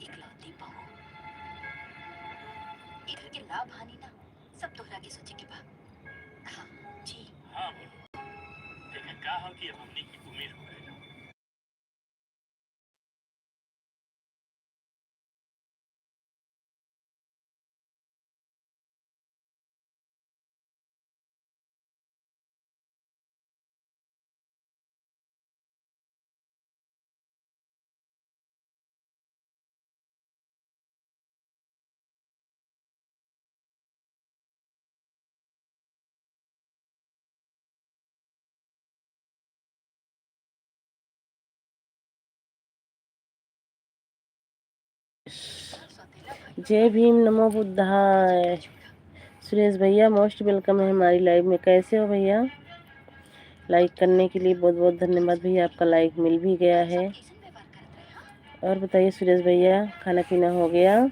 इकलौती बहू, ये घर के लाभ हानि ना सब तोहरा के सोचे के बा। हाँ जी। हाँ बोलो, देखा का हो कि अब हमनी की उम्र हो गई। जय भीम, नमो बुद्धाय। सुरेश भैया मोस्ट वेलकम है हमारी लाइव में। कैसे हो भैया? लाइक करने के लिए बहुत बहुत धन्यवाद भैया, आपका लाइक मिल भी गया है। और बताइए सुरेश भैया, खाना पीना हो गया?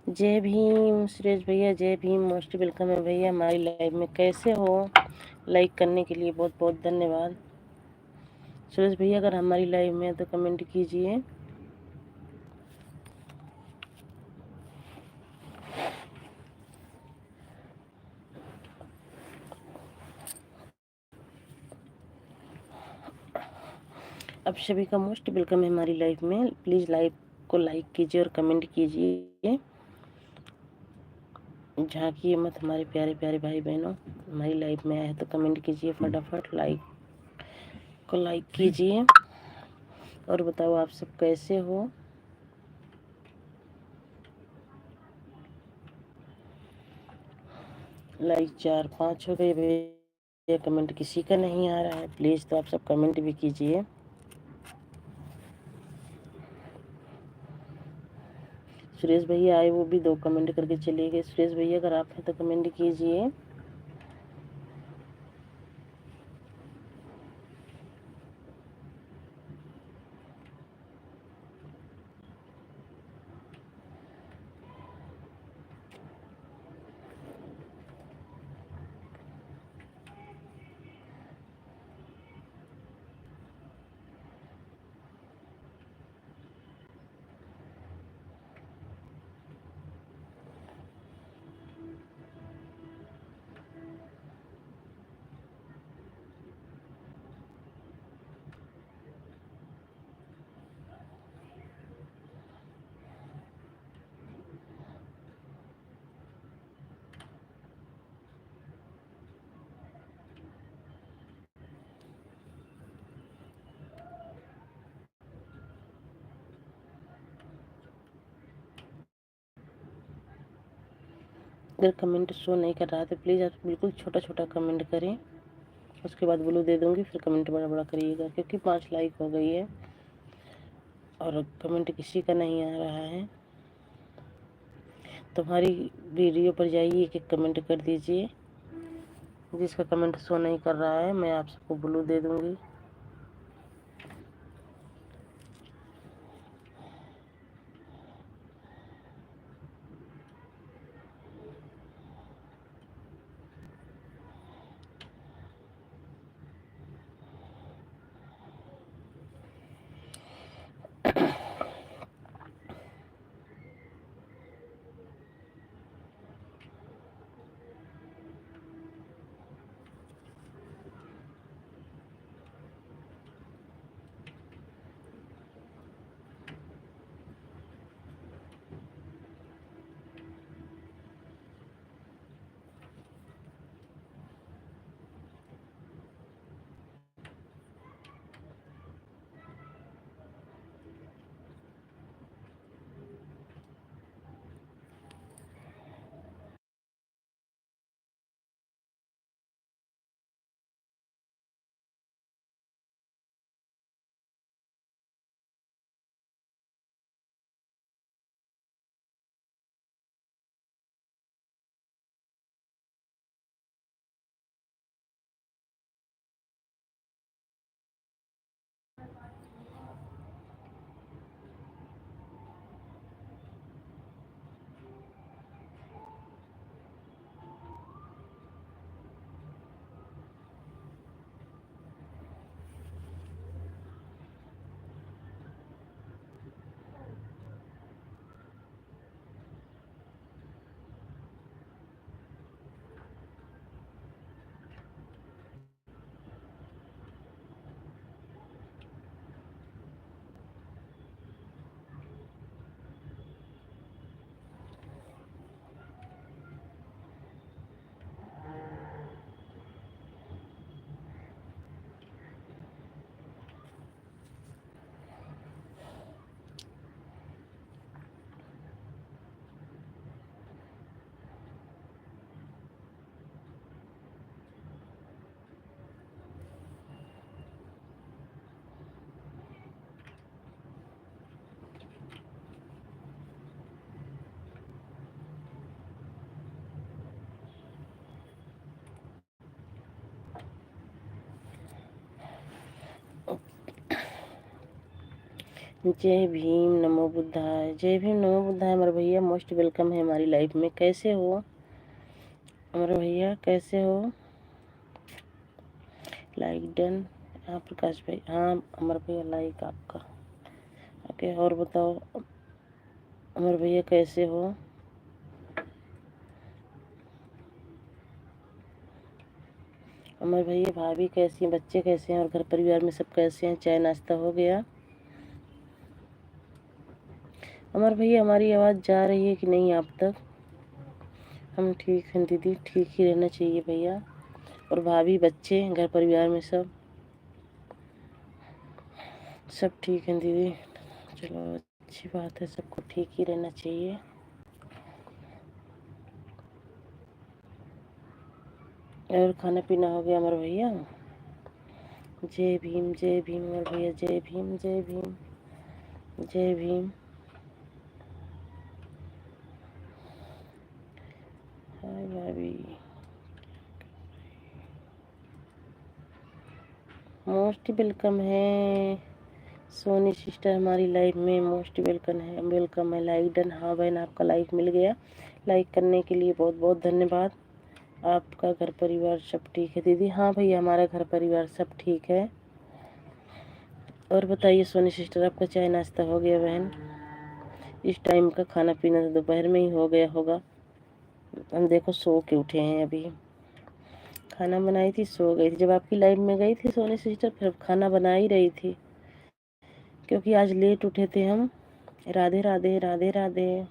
जय भीम सुरेश भैया, जय भीम, मोस्ट वेलकम है भैया हमारी लाइव में। कैसे हो? लाइक करने के लिए बहुत बहुत धन्यवाद। सुरेश भैया अगर हमारी लाइव में है तो कमेंट कीजिए। अब सभी का मोस्ट वेलकम है हमारी लाइव में। प्लीज़ लाइव को लाइक कीजिए और कमेंट कीजिए। झांकिए मत हमारे प्यारे प्यारे भाई बहनों, हमारी लाइव में आए तो कमेंट कीजिए, फटाफट लाइक को लाइक कीजिए। और बताओ आप सब कैसे हो? लाइक 4-5 हो गए भैया, कमेंट किसी का नहीं आ रहा है। प्लीज़ तो आप सब कमेंट भी कीजिए। सुरेश भैया आए, वो भी 2 कमेंट करके चले गए। सुरेश भैया अगर आप हैं तो कमेंट कीजिए। अगर कमेंट शो नहीं कर रहा तो प्लीज़ आप बिल्कुल छोटा छोटा कमेंट करें, उसके बाद ब्लू दे दूँगी, फिर कमेंट बड़ा बड़ा करिएगा, क्योंकि 5 लाइक हो गई है और कमेंट किसी का नहीं आ रहा है। तो हमारी वीडियो पर जाइए, एक एक कमेंट कर दीजिए। जिसका कमेंट शो नहीं कर रहा है मैं आप सबको ब्लू दे दूँगी। जय भीम नमो बुद्धाय, जय भीम नमो बुद्धाय। अमर भैया मोस्ट वेलकम है हमारी लाइफ में। कैसे हो अमर भैया, कैसे हो? Like done. हाँ प्रकाश भाई, हाँ अमर भैया लाइक आपका। ओके, और बताओ अमर भैया कैसे हो? अमर भैया भाभी कैसी हैं, बच्चे कैसे हैं और घर परिवार में सब कैसे हैं? चाय नाश्ता हो गया? अमर भैया हमारी आवाज़ जा रही है कि नहीं आप तक? हम ठीक हैं दीदी, ठीक ही रहना चाहिए भैया। और भाभी बच्चे घर परिवार में सब ठीक हैं दीदी। चलो अच्छी बात है, सबको ठीक ही रहना चाहिए। और खाना पीना हो गया अमर भैया? जय भीम अमर भैया, जय भीम जय भीम जय भीम। हाय भाभी, मोस्ट वेलकम है सोनी सिस्टर हमारी लाइफ में। मोस्ट वेलकम है, वेलकम है। Like done. हाँ बहन, आपका लाइक मिल गया। लाइक करने के लिए बहुत बहुत धन्यवाद। आपका घर परिवार सब ठीक है दीदी? हाँ भैया, हमारा घर परिवार सब ठीक है। और बताइए सोनी सिस्टर, आपका चाय नाश्ता हो गया बहन? इस टाइम का खाना पीना तो दोपहर में ही हो गया होगा। हम देखो सो के उठे हैं अभी। खाना बनाई थी, सो गई थी। जब आपकी लाइफ में गई थी सोनी सिस्टर, फिर खाना बना ही रही थी, क्योंकि आज लेट उठे थे हम। राधे राधे राधे राधे।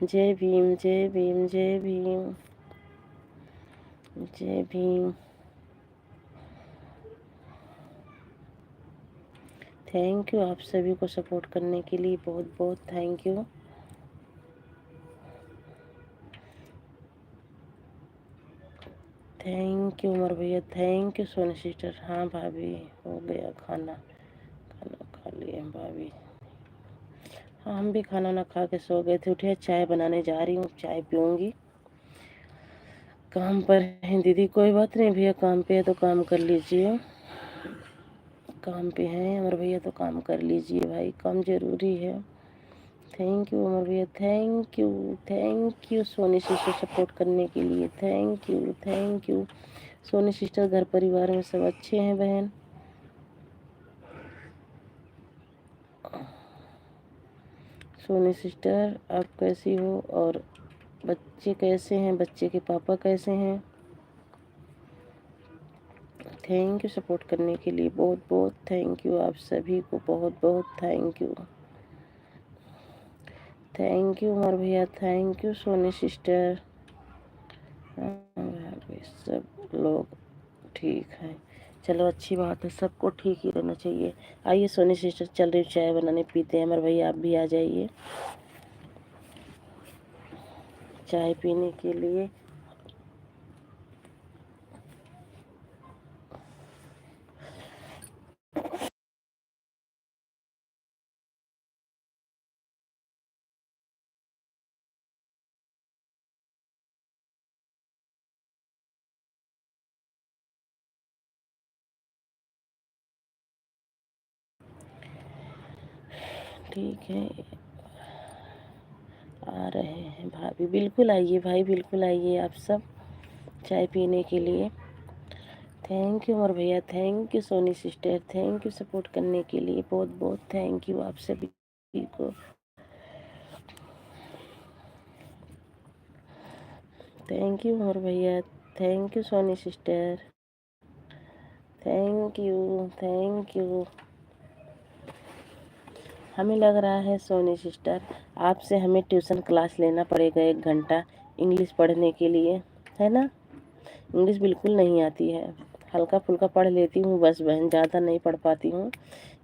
जय भीम जय भीम जय भीम जय भीम। थैंक यू आप सभी को सपोर्ट करने के लिए, बहुत बहुत thank you. Thank you Umar भैया, थैंक यू सोनी सिस्टर। हाँ भाभी, हो गया खाना, खाना खा लिए भाभी। हाँ हम भी खाना ना खा के सो गए थे, उठे चाय बनाने जा रही हूँ, चाय पीऊँगी। काम पर है दीदी, कोई बात नहीं भैया, काम पे है तो काम कर लीजिए। काम पे हैं अमर भैया तो काम कर लीजिए भाई, काम ज़रूरी है। थैंक यू अमर भैया, thank you Soni sister support करने के लिए, थैंक यू सोनी सिस्टर। घर परिवार में सब अच्छे हैं बहन? सोनी सिस्टर आप कैसी हो, और बच्चे कैसे हैं, बच्चे के पापा कैसे हैं? थैंक यू सपोर्ट करने के लिए, बहुत बहुत थैंक यू आप सभी को, बहुत बहुत thank you. Thank you Umar भैया, थैंक यू सोनी सिस्टर। सब लोग ठीक है, चलो अच्छी बात है, सबको ठीक ही रहना चाहिए। आइए सोनी सिस्टर चल रही चाय बनाने, पीते हैं। अमर भैया आप भी आ जाइए चाय पीने के लिए। ठीक है, आ रहे हैं भाभी, बिल्कुल आइए भाई, बिल्कुल आइए आप सब चाय पीने के लिए। थैंक यू उमर भैया, thank you Soni sister, thank you support करने के लिए, बहुत बहुत थैंक यू आप सभी को। थैंक यू उमर भैया, thank you Soni sister, thank you. हमें लग रहा है सोनी सिस्टर आपसे हमें ट्यूशन क्लास लेना पड़ेगा 1 घंटा इंग्लिश पढ़ने के लिए, है ना? इंग्लिश बिल्कुल नहीं आती है, हल्का फुल्का पढ़ लेती हूँ बस बहन, ज़्यादा नहीं पढ़ पाती हूँ।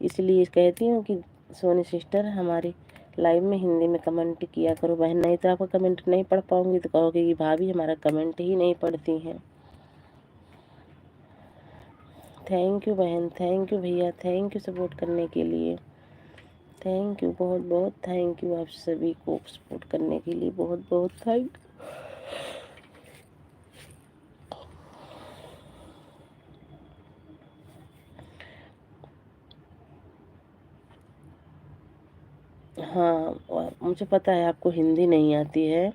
इसलिए कहती हूँ कि सोनी सिस्टर हमारी लाइव में हिंदी में कमेंट किया करो बहन, नहीं तो आपका कमेंट नहीं पढ़ पाऊँगी तो कहोगे कि भाभी हमारा कमेंट ही नहीं पढ़ती हैं। थैंक यू बहन, थैंक यू भैया, थैंक यू सपोर्ट करने के लिए, थैंक यू, बहुत बहुत थैंक यू आप सभी को सपोर्ट करने के लिए, बहुत बहुत थैंक। हाँ मुझे पता है आपको हिंदी नहीं आती है,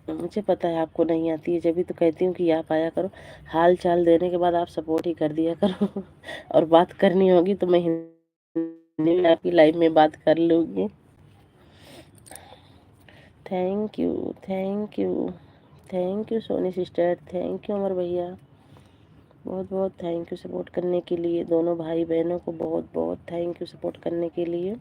मुझे पता है आपको नहीं आती है, जब भी तो कहती हूँ कि आप आया करो। हाल चाल देने के बाद आप सपोर्ट ही कर दिया करो और बात करनी होगी तो मैं हिंदी में आपकी लाइव में बात कर लूँगी। Thank you, thank you, thank you Soni sister, thank you Amar भैया, बहुत बहुत थैंक यू सपोर्ट करने के लिए। दोनों भाई बहनों को बहुत बहुत थैंक यू सपोर्ट करने के लिए।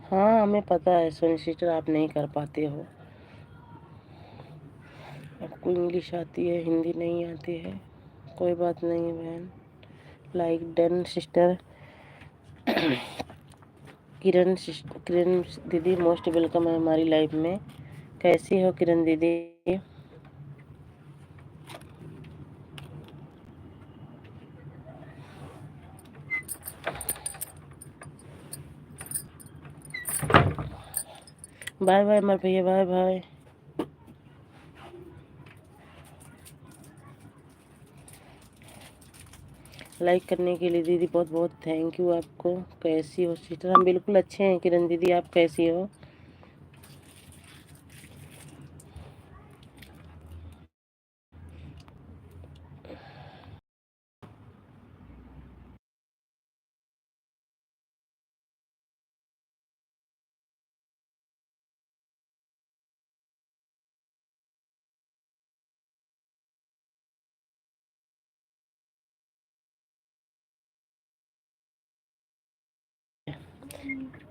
हाँ हमें पता है सोनी सिस्टर आप नहीं कर पाते हो, आपको इंग्लिश आती है हिंदी नहीं आती है, कोई बात नहीं है बहन। Like done sister. किरण दीदी मोस्ट वेलकम है हमारी लाइफ में। कैसी हो किरण दीदी? बाय बाय अमर भैया, बाय बाय। लाइक करने के लिए दीदी बहुत बहुत थैंक यू आपको। कैसी हो सिस्टर? हम बिल्कुल अच्छे हैं किरण दीदी, आप कैसी हो?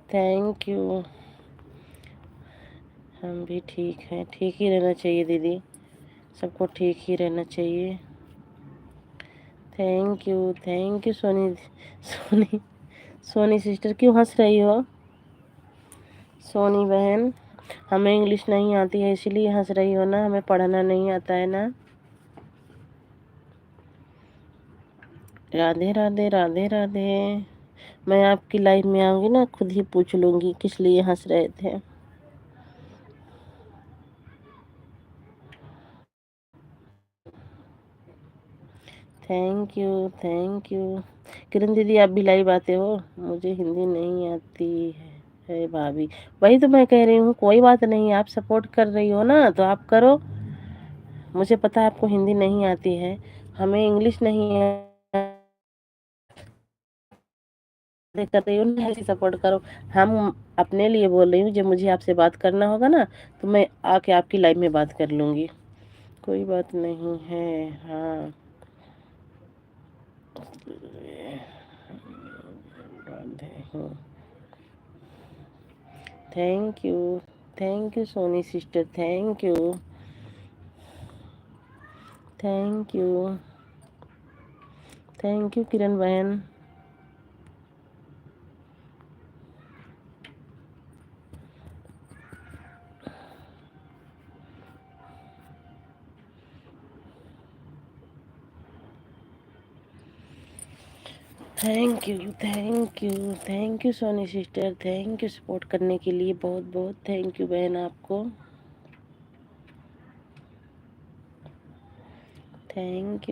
Thank you. हम भी ठीक हैं, ठीक ही रहना चाहिए दीदी, सबको ठीक ही रहना चाहिए। Thank you Soni Soni Soni sister, क्यों हंस रही हो सोनी बहन? हमें इंग्लिश नहीं आती है इसीलिए हंस रही हो ना, हमें पढ़ना नहीं आता है ना। राधे राधे राधे राधे। मैं आपकी लाइफ में आऊंगी ना, खुद ही पूछ लूंगी किस लिए हंस रहे थे। Thank you. किरण दीदी आप भी लाइव आते हो? मुझे हिंदी नहीं आती है भाभी। वही तो मैं कह रही हूँ, कोई बात नहीं, आप सपोर्ट कर रही हो ना तो आप करो। मुझे पता है आपको हिंदी नहीं आती है, हमें इंग्लिश नहीं है, कर रही हो ना, ऐसे सपोर्ट करो। हम अपने लिए बोल रही हूँ, जब मुझे आपसे बात करना होगा ना तो मैं आके आपकी लाइव में बात कर लूँगी, कोई बात नहीं है। हाँ thank you. Thank you Soni sister, thank you. Thank you. Thank you Kiran बहन। Thank you Soni sister, thank you support करने के लिए, बहुत बहुत थैंक यू बहन आपको। थैंक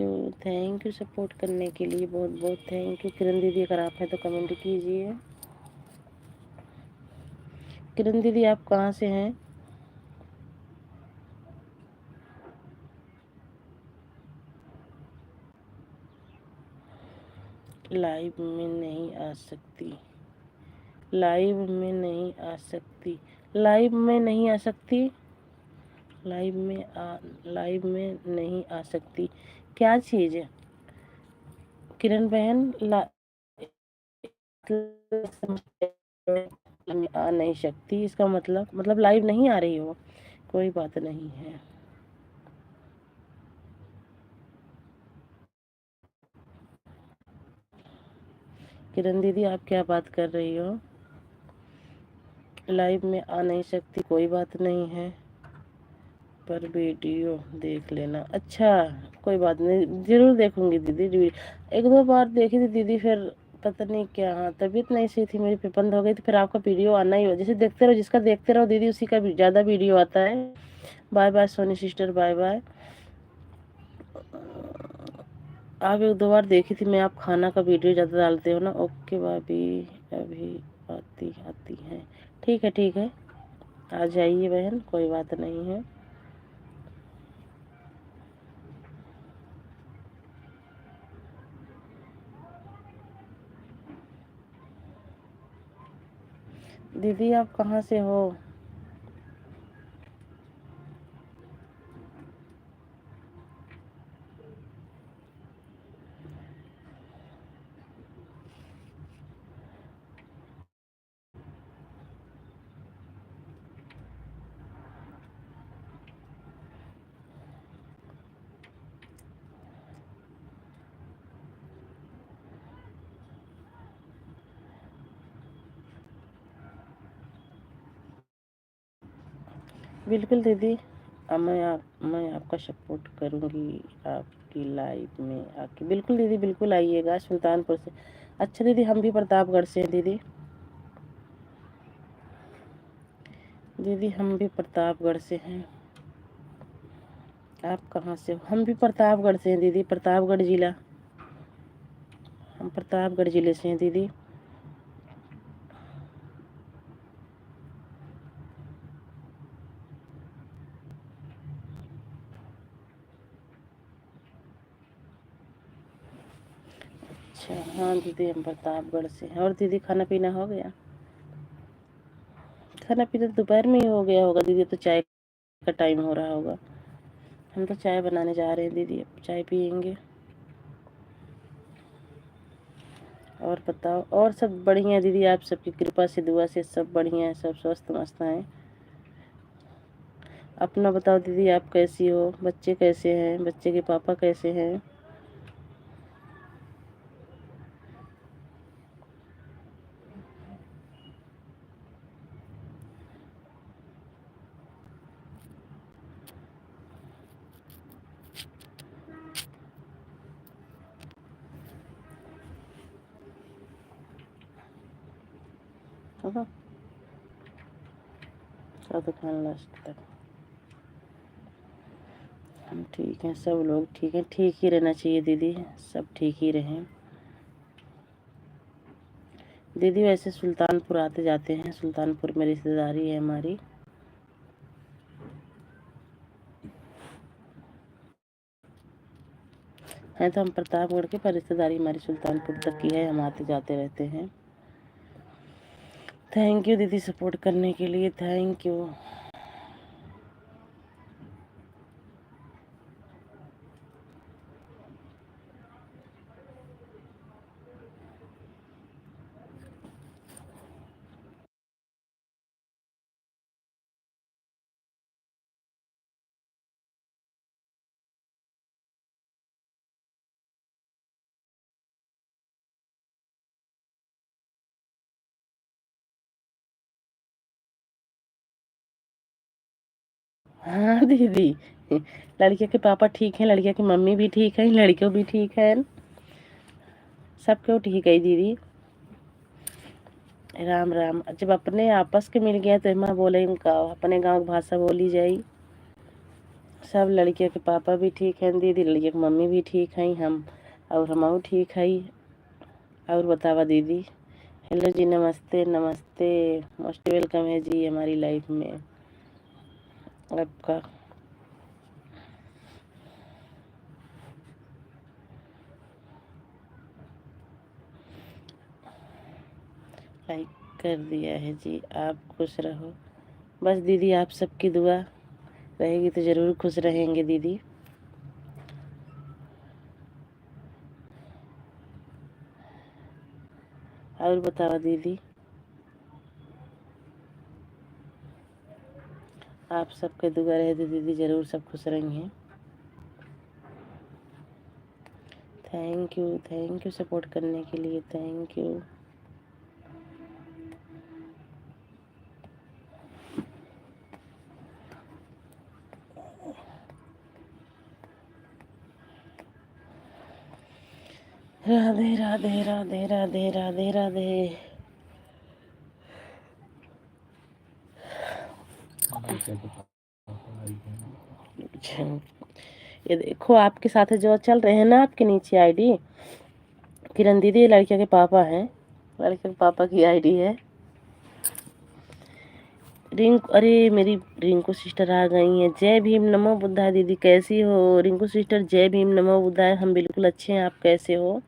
यू सपोर्ट करने के लिए, बहुत बहुत थैंक यू। किरण दीदी अगर आप हैं तो कमेंट कीजिए। किरण दीदी आप कहाँ से हैं? लाइव में नहीं आ सकती, लाइव में नहीं आ सकती, लाइव में नहीं आ सकती, लाइव में नहीं आ सकती, क्या चीज़ है किरण बहन? आ नहीं सकती इसका मतलब लाइव नहीं आ रही हो, कोई बात नहीं है। किरण दीदी आप क्या बात कर रही हो? लाइव में आ नहीं सकती, कोई बात नहीं है, पर वीडियो देख लेना। अच्छा कोई बात नहीं, जरूर देखूंगी दीदी। एक दो बार देखी थी दीदी, फिर पता नहीं क्या, हाँ तबीयत नहीं सही थी मेरी, फिर बंद हो गई थी, फिर आपका वीडियो आना ही हो, जैसे देखते रहो, जिसका देखते रहो दीदी उसी का ज़्यादा वीडियो आता है। Bye bye Soni sister, bye bye. आप एक दो बार देखी थी मैं, आप खाना का वीडियो ज़्यादा डालते हो ना। ओके भाभी, अभी आती आती हैं, ठीक है ठीक है, आ जाइए बहन, कोई बात नहीं है। दीदी आप कहाँ से हो? बिल्कुल दीदी, मैं आपका सपोर्ट करूँगी आपकी लाइफ में आके। बिल्कुल दीदी, बिल्कुल आइएगा सुल्तानपुर से। अच्छा दीदी हम भी प्रतापगढ़ से हैं दीदी। दीदी हम भी प्रतापगढ़ से हैं। आप कहाँ से हो? हम भी प्रतापगढ़ से हैं दीदी, प्रतापगढ़ जिला, हम प्रतापगढ़ जिले से हैं दीदी। अच्छा हाँ दीदी हम प्रतापगढ़ से हैं। और दीदी खाना पीना हो गया? खाना पीना दोपहर में ही हो गया होगा दीदी, तो चाय का टाइम हो रहा होगा। हम तो चाय बनाने जा रहे हैं दीदी, अब चाय पियेंगे। और बताओ, और सब बढ़िया है दीदी, आप सबकी कृपा से दुआ से सब बढ़िया है, सब स्वस्थ मस्त हैं। अपना बताओ दीदी, आप कैसी हो, बच्चे कैसे हैं, बच्चे के पापा कैसे हैं? हाँ, तो खान लास्ट तक हम ठीक हैं, सब लोग ठीक हैं, ठीक ही रहना चाहिए दीदी, सब ठीक ही रहें। दीदी वैसे सुल्तानपुर आते जाते हैं, सुल्तानपुर में रिश्तेदारी है हमारी। है तो हम प्रतापगढ़ के, पर रिश्तेदारी हमारी सुल्तानपुर तक की है, हम आते जाते रहते हैं। थैंक यू दीदी सपोर्ट करने के लिए, थैंक यू। हाँ दीदी, लड़कियों के पापा ठीक हैं, लड़कियों की मम्मी भी ठीक है, लड़कियों भी ठीक है, सब क्यों ठीक है दीदी। राम राम। जब अपने आपस के मिल गया तो एमा बोले इनका अपने गांव की भाषा बोली जाई। सब लड़कियों के पापा भी ठीक हैं दीदी, लड़कियों की मम्मी भी ठीक हैं, हम और हम ठीक है। और बतावा दीदी। हेलो जी, नमस्ते नमस्ते, मोस्ट वेलकम है जी हमारी लाइफ में आपका। लाइक कर दिया है जी, आप खुश रहो। बस दीदी आप सबकी दुआ रहेगी तो ज़रूर खुश रहेंगे दीदी। और बताओ दीदी, आप सबके दुआ रहे तो दीदी ज़रूर सब खुश रहेंगे। थैंक यू सपोर्ट करने के लिए, थैंक यू। राधे राधे राधे राधे राधे राधे। अच्छा, ये देखो आपके साथ जो चल रहे हैं ना, आपके नीचे आईडी किरण दीदी, लड़कियों के पापा हैं, लड़के के पापा की आईडी है। रिंकू, अरे मेरी रिंकू सिस्टर आ गई हैं। जय भीम नमो बुद्धाय दीदी, कैसी हो रिंकू सिस्टर? जय भीम नमो बुद्धाय, हम बिल्कुल अच्छे हैं, आप कैसे हो?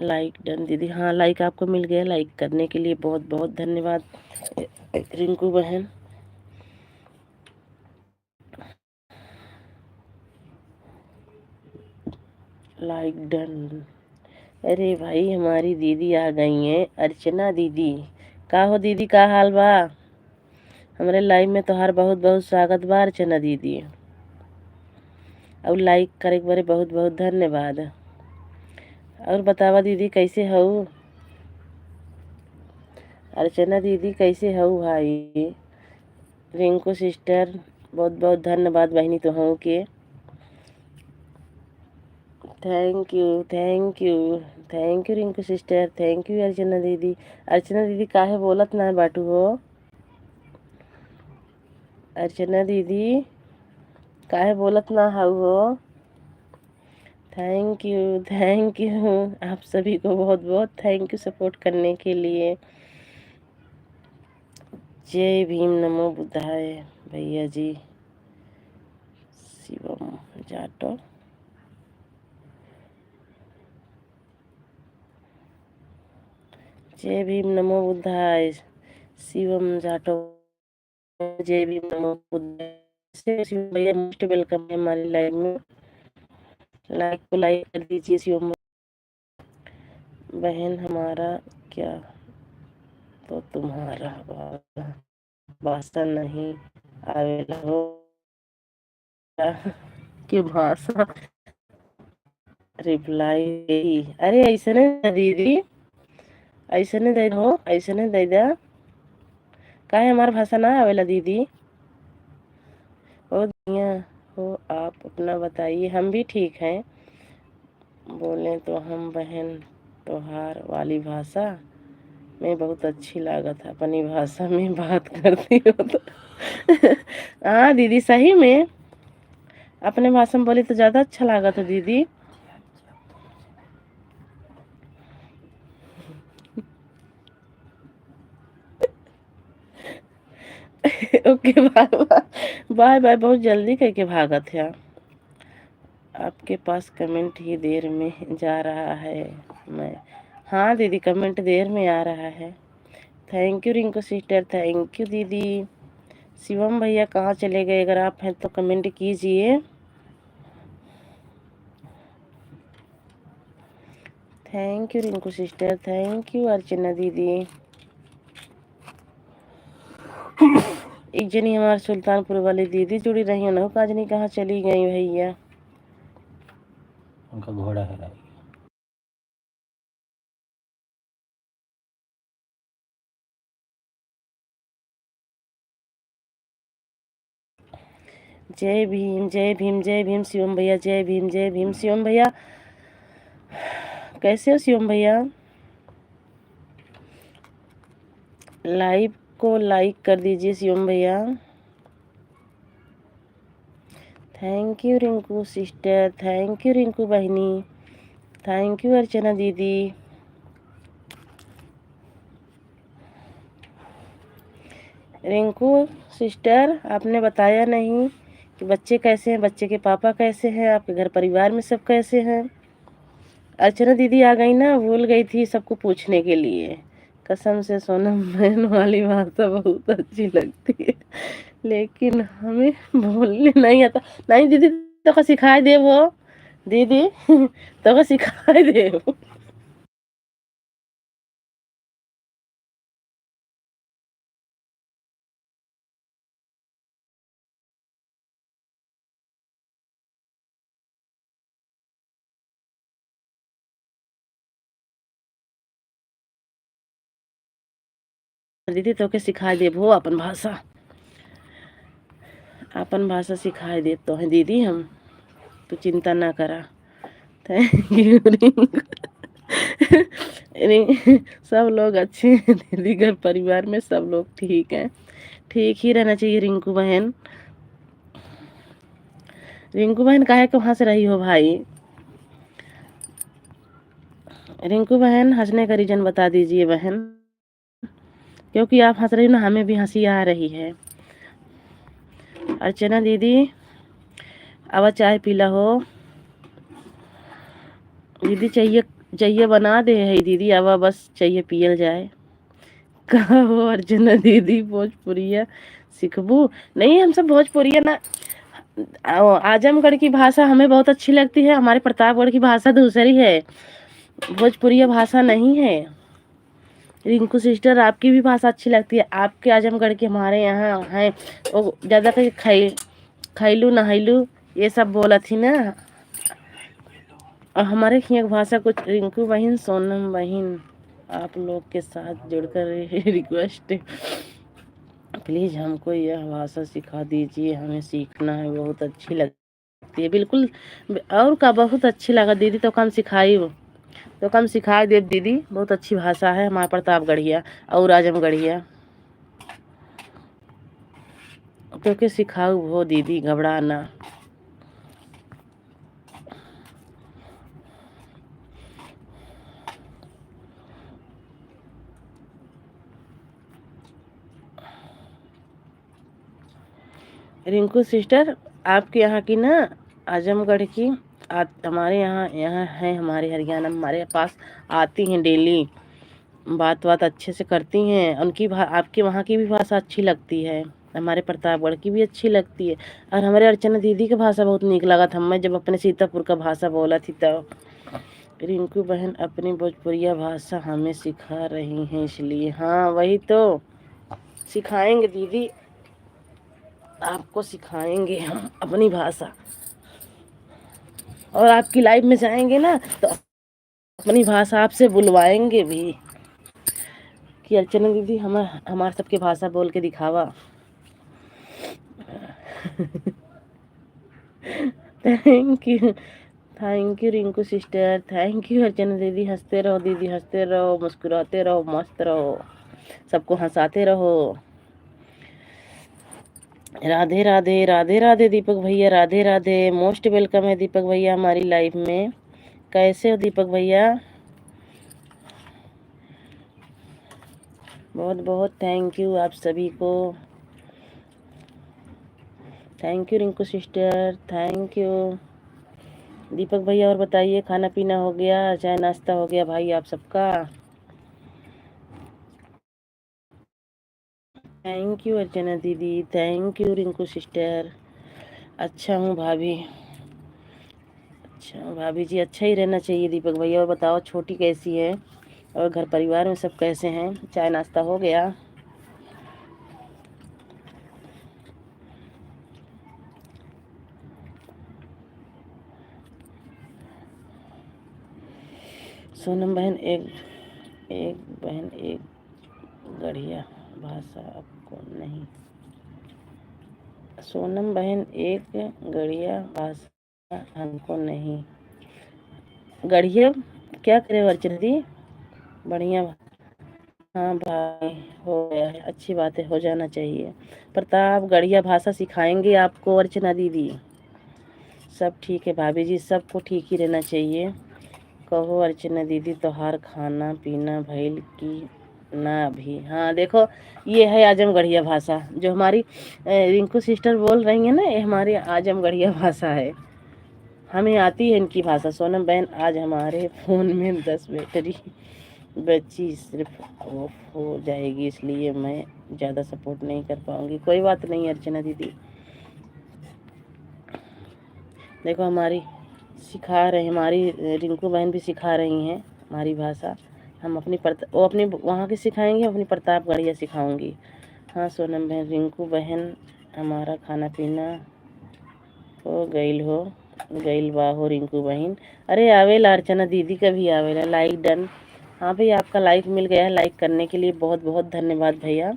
लाइक डन दीदी, हाँ लाइक आपको मिल गया, लाइक करने के लिए बहुत बहुत धन्यवाद रिंकू बहन। Like done. अरे भाई हमारी दीदी आ गई हैं, अर्चना दीदी। का हो दीदी, का हाल बा? हमारे लाइव में तोहार बहुत बहुत स्वागत बा अर्चना दीदी, और लाइक करे के बारे बहुत बहुत धन्यवाद। और बतावा दीदी कैसे हो? अर्चना दीदी कैसे हो भाई? रिंकू सिस्टर बहुत बहुत धन्यवाद बहनी तुहू के। Thank you thank you thank you Rinku sister, thank you Archana दीदी। अर्चना दीदी काहे बोलत ना बाटू हो? अर्चना दीदी काहे बोलत ना हाउ हो? थैंक यू आप सभी को बहुत बहुत थैंक यू सपोर्ट करने के लिए। जय भीम नमो बुद्धाय भैया जी, शिवम जाटो। जय भीम नमो बुद्धाय शिवम जाटो। जय भीम नमो बुद्धाय। शिवम भैया मोस्ट वेलकम है हमारी लाइव में, लाइक को लाइक कर दीजिए शिवम। बहन हमारा क्या तो तुम्हारा भाषा नहीं आवेला हो कि भाषा रिप्लाई देई। अरे ऐसे नहीं दीदी, ऐसे नहीं दे हो, ऐसे नहीं दे दा। काहे हमार भाषा ना आवेला दीदी? ओ दुनिया हो, आप अपना बताइए। हम भी ठीक हैं। बोले तो हम बहन त्योहार वाली भाषा में बहुत अच्छी लागत है, अपनी भाषा में बात करती हो तो हाँ दीदी, सही में अपने भाषा में बोली तो ज़्यादा अच्छा लागत है दीदी। Okay, bye bye bye bye. बहुत जल्दी करके भागत है। आपके पास कमेंट ही देर में जा रहा है। मैं हाँ दीदी, कमेंट देर में आ रहा है। Thank you Rinku sister, thank you दीदी। शिवम भैया कहाँ चले गए? अगर आप हैं तो कमेंट कीजिए। Thank you Rinku sister, thank you Archana दीदी। एक जनी हमारे सुल्तानपुर वाली दीदी जुड़ी रही है ना, काजनी कहाँ चली गई भैया? उनका घोड़ा है। जय भीम जय भीम जय भीम शिवम भैया, जय भीम जय भीम शिवम भैया। कैसे हो शिवम भैया? लाइव को लाइक कर दीजिए शिवम भैया। Thank you Rinku sister, thank you Rinku बहनी, थैंक यू अर्चना दीदी। रिंकू सिस्टर, आपने बताया नहीं कि बच्चे कैसे हैं, बच्चे के पापा कैसे हैं, आपके घर परिवार में सब कैसे हैं? अर्चना दीदी आ गई ना, भूल गई थी सबको पूछने के लिए। कसम से सोनम बहन वाली भाषा बहुत अच्छी लगती है, लेकिन हमें बोलने नहीं आता। नहीं दीदी, तो का सिखाए दे वो दीदी तो का सिखाए दे वो। दीदी तो के सिखाए दे वो अपन भाषा, अपन भाषा सिखाए दे तो है दीदी हम। तू चिंता ना करा। Thank you Rinku. सब लोग अच्छे हैं दीदी, घर परिवार में सब लोग ठीक हैं। ठीक ही रहना चाहिए रिंकू बहन। रिंकू बहन काहे को हंस रही हो भाई? रिंकू बहन, हंसने का रीजन बता दीजिए बहन, क्योंकि आप हंस रही हो ना, हमें भी हंसी आ रही है। अर्चना दीदी, अब चाय पीला हो दीदी? चाहिए चाहिए बना दे है दीदी, अब बस चाहिए पियल जाए। कहा हो अर्चना दीदी, भोजपुरिया सिखबू? नहीं, हम सब भोजपुरिया ना, आजमगढ़ की भाषा हमें बहुत अच्छी लगती है। हमारे प्रतापगढ़ की भाषा दूसरी है, भोजपुरिया भाषा नहीं है। रिंकू सिस्टर, आपकी भी भाषा अच्छी लगती है। आपके आजमगढ़ की हमारे यहाँ है, वो ज़्यादा कर खैलू नहैलू ये सब बोला थी ना। और हमारे यहाँ की भाषा कुछ, रिंकू बहन सोनम बहन, आप लोग के साथ जुड़कर रिक्वेस्ट है, प्लीज़ हमको यह भाषा सिखा दीजिए, हमें सीखना है, बहुत अच्छी लगती है। बिल्कुल, और का बहुत अच्छी लगा दीदी, तो कम सिखाई हो तो कम सिखाए दे दीदी। बहुत अच्छी भाषा है हमारा प्रतापगढ़िया और आजमगढ़िया, क्योंकि सिखाऊ हो दीदी, घबराना। रिंकू सिस्टर, आपके यहाँ की ना, आजमगढ़ की हमारे यहाँ है, हमारे हरियाणा में हमारे पास आती हैं डेली, बात अच्छे से करती हैं। उनकी आपके वहाँ की भी भाषा अच्छी लगती है, हमारे प्रतापगढ़ की भी अच्छी लगती है। और हमारे अर्चना दीदी की भाषा बहुत नीक लगा था, मैं जब अपने सीतापुर का भाषा बोला थी तब। रिंकू बहन अपनी भोजपुरिया भाषा हमें सिखा रही हैं, इसलिए हाँ वही तो सिखाएंगे दीदी, आपको सिखाएंगे हम अपनी भाषा। और आपकी लाइव में जाएंगे ना तो अपनी भाषा आपसे बुलवाएंगे भी कि अर्चना दीदी हमारे सबके भाषा बोल के दिखावा। Thank you Rinku sister, thank you Archana दीदी। हंसते रहो दीदी, हंसते रहो, मुस्कुराते रहो, मस्त रहो, सबको हंसाते रहो। राधे राधे, राधे राधे दीपक भैया, राधे राधे, मोस्ट वेलकम है दीपक भैया हमारी लाइफ में। कैसे हो दीपक भैया? बहुत बहुत थैंक यू आप सभी को, thank you Rinku sister, thank you Deepak भैया। और बताइए खाना पीना हो गया, चाय नाश्ता हो गया भाई आप सबका? थैंक यू अर्चना दीदी, थैंक यू रिंकू सिस्टर। अच्छा हूँ भाभी, अच्छा भाभी जी, अच्छा ही रहना चाहिए दीपक भैया। और बताओ छोटी कैसी है और घर परिवार में सब कैसे हैं? चाय नाश्ता हो गया? सोनम बहन एक बहन एक गढ़िया भाषा आपको नहीं, सोनम बहन एक गढ़िया भाषा हमको नहीं। गढ़िया क्या करे अर्चना दी? बढ़िया। हाँ भाई हो गया है, अच्छी बात है, हो जाना चाहिए। प्रताप गढ़िया भाषा सिखाएंगे आपको अर्चना दीदी। सब ठीक है भाभी जी, सबको ठीक ही रहना चाहिए। कहो अर्चना दीदी तोहार खाना पीना भइल की ना भी? हाँ देखो ये है आजमगढ़िया भाषा जो हमारी रिंकू सिस्टर बोल रही है ना, ये हमारी आजमगढ़िया भाषा है, हमें आती है इनकी भाषा। सोनम बहन आज हमारे फ़ोन में 10 बैटरी बची, सिर्फ ऑफ हो जाएगी, इसलिए मैं ज़्यादा सपोर्ट नहीं कर पाऊँगी। कोई बात नहीं अर्चना दीदी, देखो हमारी सिखा रहे, हमारी रिंकू बहन भी सिखा रही हैं हमारी भाषा। हम अपनी वो अपनी वहाँ की सिखाएंगी, अपनी प्रतापगढ़िया सिखाऊंगी। हाँ सोनम बहन, रिंकू बहन हमारा खाना पीना हो गईल बा हो रिंकू बहन। अरे आवेला अर्चना दीदी का भी आवेला, लाइक डन। हाँ भैया आपका लाइक मिल गया है, लाइक करने के लिए बहुत बहुत धन्यवाद भैया।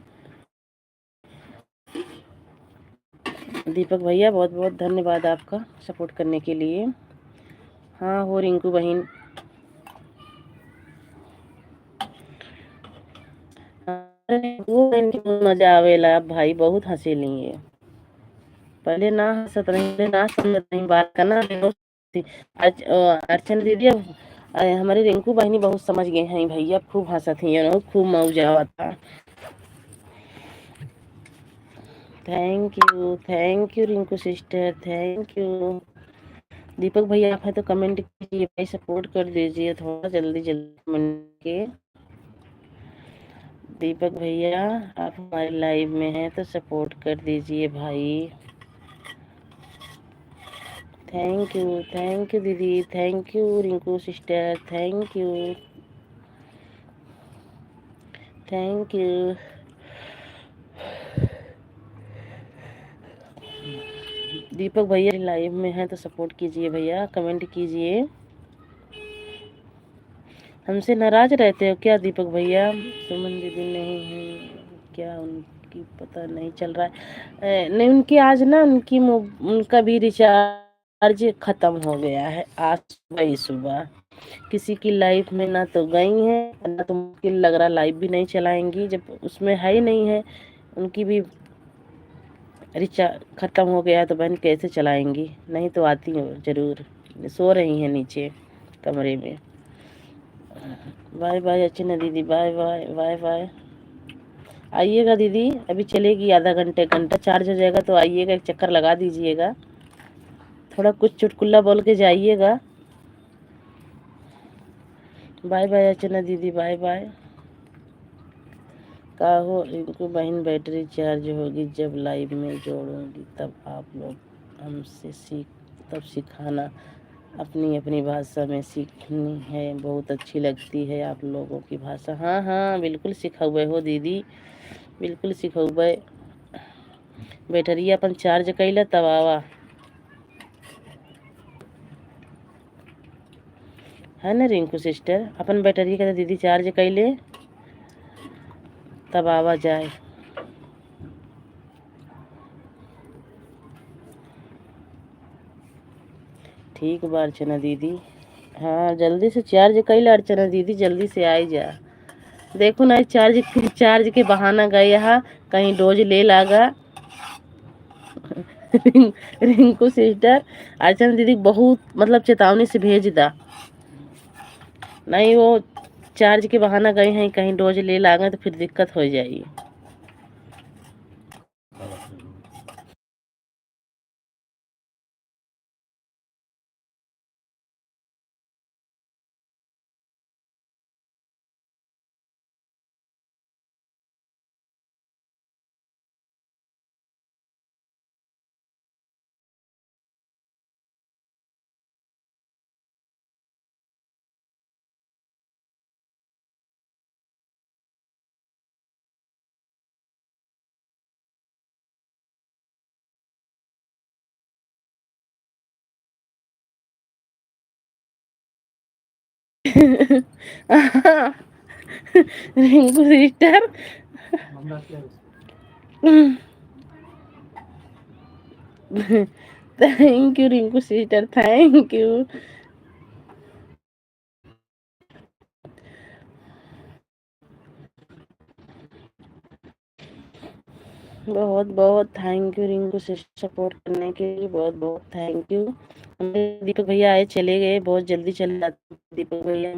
दीपक भैया बहुत बहुत धन्यवाद आपका सपोर्ट करने के लिए। हाँ हो रिंकू बहन, वो मजा आवेला भाई, बहुत हंसेली है। पहले ना हंसत नहीं, ना समझत नहीं बात का ना। अर्चना दीदी अब हमारे रिंकू बहनी बहुत समझ गए हैं भैया, खूब हंसत हैं, खूब मौजा आता। Thank you Rinku sister, thank you. Deepak भैया आप है तो कमेंट कीजिए भाई, सपोर्ट कर दीजिए थोड़ा जल्दी जल्दी कमेंट के। दीपक भैया आप हमारे लाइव में हैं तो सपोर्ट कर दीजिए भाई। थैंक यू दीदी, thank you Rinku sister, thank you. Deepak भैया लाइव में हैं तो सपोर्ट कीजिए भैया, कमेंट कीजिए। हमसे नाराज रहते हो क्या दीपक भैया? सुमन दीदी नहीं है क्या? उनकी पता नहीं चल रहा है। नहीं उनकी आज ना उनका भी रिचार्ज खत्म हो गया है आज सुबह ही सुबह। किसी की लाइफ में ना तो गई है ना तो मुश्किल लग रहा, लाइव भी नहीं चलाएंगी जब उसमें है ही नहीं है। उनकी भी रिचार्ज ख़त्म हो गया तो बहन कैसे चलाएंगी? नहीं तो आती हो ज़रूर, सो रही हैं नीचे कमरे में। बाय बाय अर्चना दीदी, बाय बाय बाय बाय। आइएगा दीदी, अभी चलेगी आधा घंटा चार्ज हो जाएगा तो आइएगा, एक चक्कर लगा दीजिएगा, थोड़ा कुछ चुटकुल्ला बोल के जाइएगा। बाय बाय अर्चना दीदी, बाय बाय। कहो इनको बहन बैटरी चार्ज होगी जब लाइव में जोड़ूंगी तब आप लोग हमसे तब सिखाना। अपनी अपनी भाषा में सीखनी है, बहुत अच्छी लगती है आप लोगों की भाषा। हाँ हाँ बिल्कुल सिखौबे हो दीदी, बिल्कुल सिखौबे। बैटरी अपन चार्ज कैला तब आवा, है ना रिंकू सिस्टर। अपन बैटरी का दीदी चार्ज कैले तब आवा जाए। ठीक बा अर्चना दीदी, हाँ जल्दी से चार्ज कैला अर्चना दीदी, जल्दी से आई जा। देखो ना चार्ज चार्ज के बहाना गए यहाँ, कहीं डोज ले लागा। रिंकू सिस्टर अर्चना दीदी बहुत मतलब चेतावनी से भेज दा, नहीं वो चार्ज के बहाना गए हैं कहीं डोज ले लागे तो फिर दिक्कत हो जाएगी। Rinku sister thank you Rinku sister, thank you. बहुत बहुत thank you Rinku sister, support करने के लिए बहुत बहुत थैंक यू। दीपक भैया आए चले गए, बहुत जल्दी चले जाते दीपक भैया।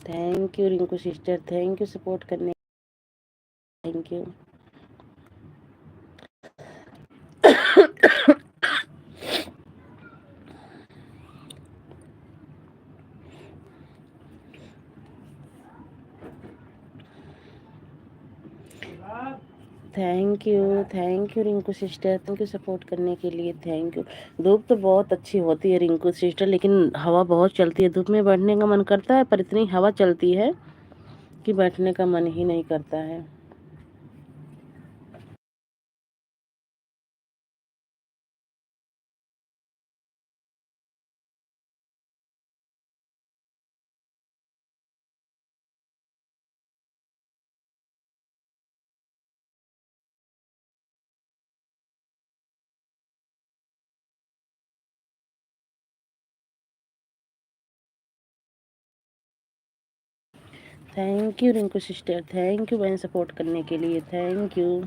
Thank you Rinku sister, thank you support करने, thank you. Thank you Rinku sister, thank you support करने के लिए, थैंक यू। धूप तो बहुत अच्छी होती है रिंकू सिस्टर, लेकिन हवा बहुत चलती है, धूप में बैठने का मन करता है पर इतनी हवा चलती है कि बैठने का मन ही नहीं करता है। Thank you Rinku sister, thank you बहन सपोर्ट करने के लिए, थैंक यू।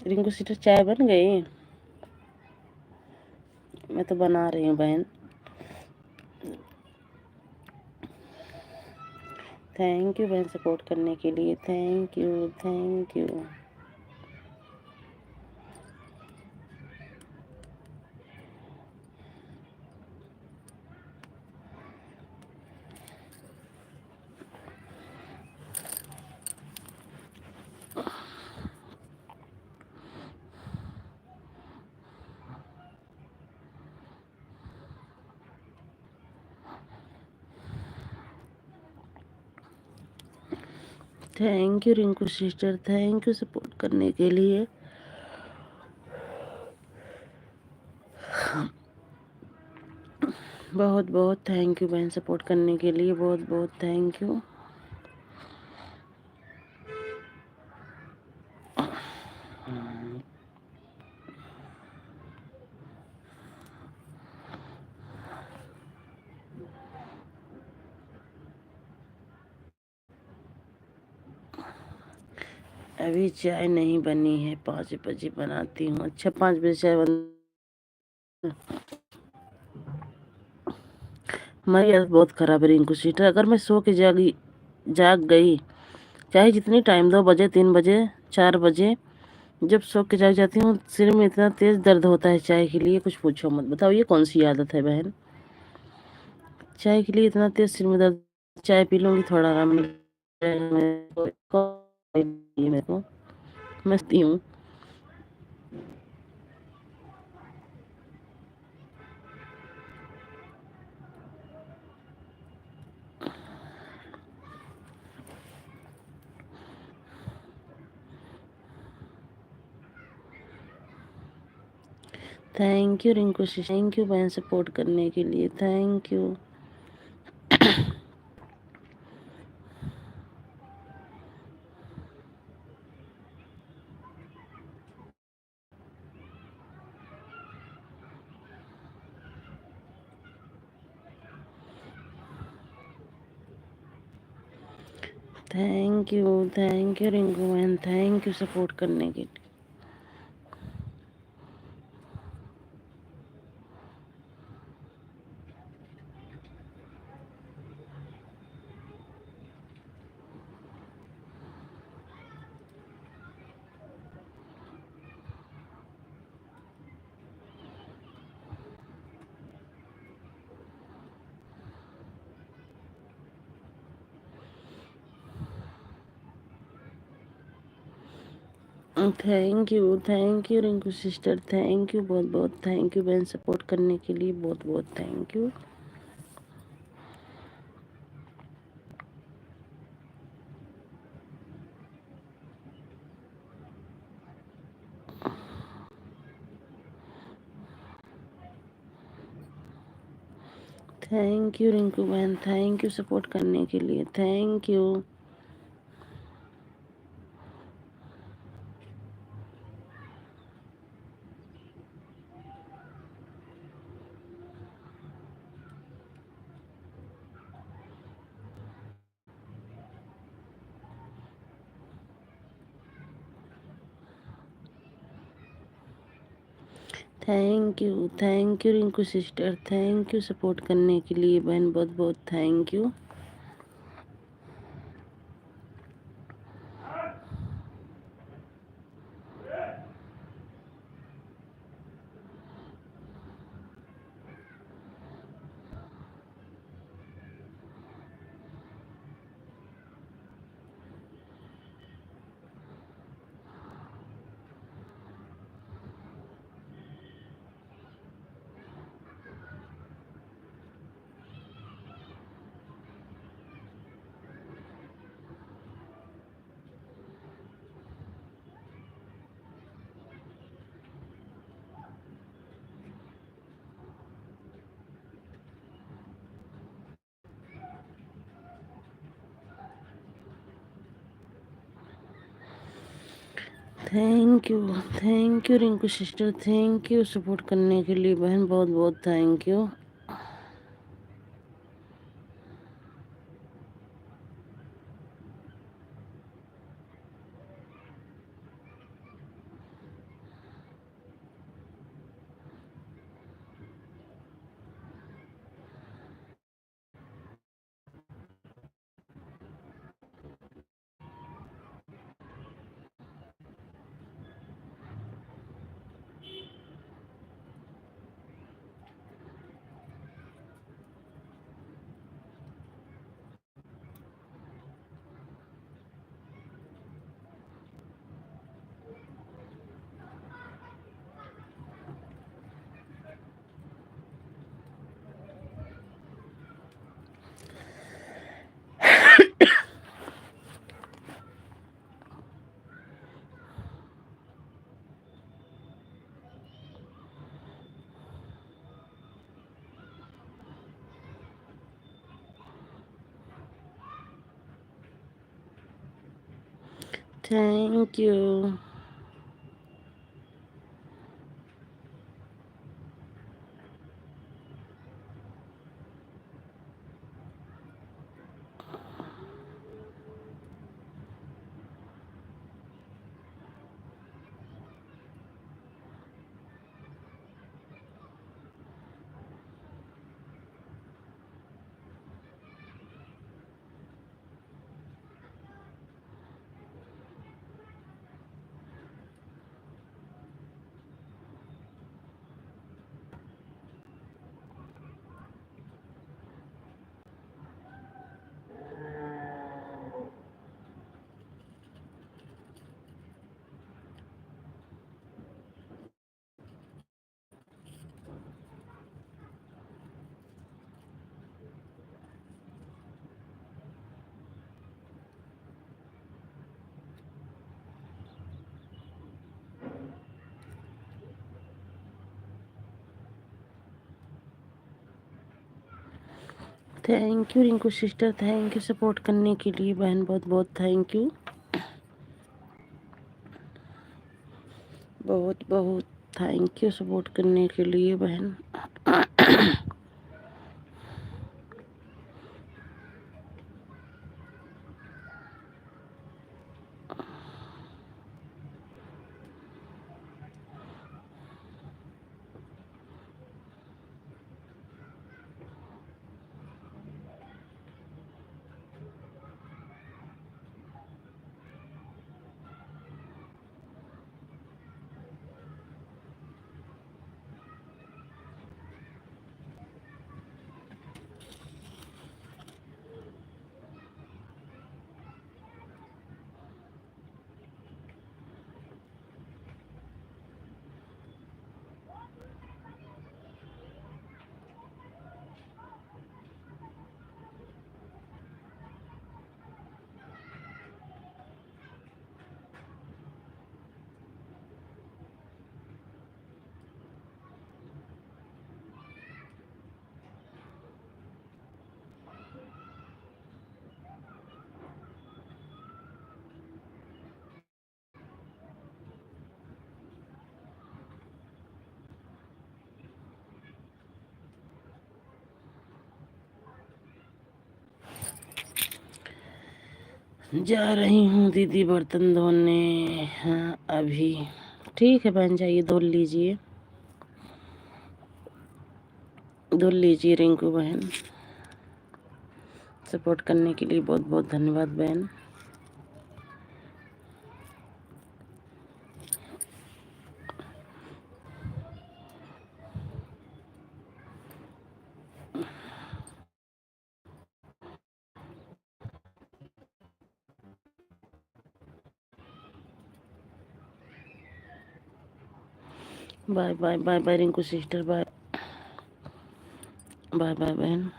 रिंकू सिस्टर चाय बन गई? मैं तो बना रही हूँ बहन। थैंक यू बहन सपोर्ट करने के लिए, thank you thank you. Thank you Rinku sister, thank you support करने के लिए। बहुत बहुत थैंक यू बहन सपोर्ट करने के लिए, बहुत बहुत थैंक यू। अभी चाय नहीं बनी है, 5 बजे बनाती हूँ। अच्छा 5 बजे चाय बन हमारी हालत बहुत ख़राब है रिंकू सिस्टर। अगर मैं सो के जाग गई, चाहे जितनी टाइम, 2 बजे, 3 बजे, 4 बजे, जब सो के जाग जाती हूँ, सिर में इतना तेज़ दर्द होता है चाय के लिए, कुछ पूछो मत। बताओ ये कौन सी आदत है बहन? चाय के लिए इतना तेज़ सिर में दर्द। चाय पी लूँगी, थोड़ा आराम मिल जाएगा मेरे को। मैं सोती हूँ। Thank you Rinku sister, thank you बहन सपोर्ट करने के लिए, thank you. Thank you Rinku बहन, थैंक यू सपोर्ट करने के लिए। Thank you Rinku sister, thank you, बहुत बहुत थैंक यू बहन सपोर्ट करने के लिए, बहुत बहुत thank you. Thank you Rinku बहन, थैंक यू सपोर्ट करने के लिए, thank you. Thank you Rinku sister, thank you support करने के लिए बहन, बहुत बहुत thank you. Thank you Rinku sister, thank you support करने के लिए बहन, बहुत बहुत thank you. Thank you. Thank you Rinku sister, thank you support करने के लिए बहन, बहुत बहुत थैंक यू, बहुत बहुत थैंक यू सपोर्ट करने के लिए बहन। जा रही हूँ दीदी बर्तन धोने। हाँ अभी ठीक है बहन, जाइए धो लीजिए, धो लीजिए रिंकू बहन। सपोर्ट करने के लिए बहुत बहुत धन्यवाद बहन। Bye bye bye bye Rinku sister, bye bye bye बहन।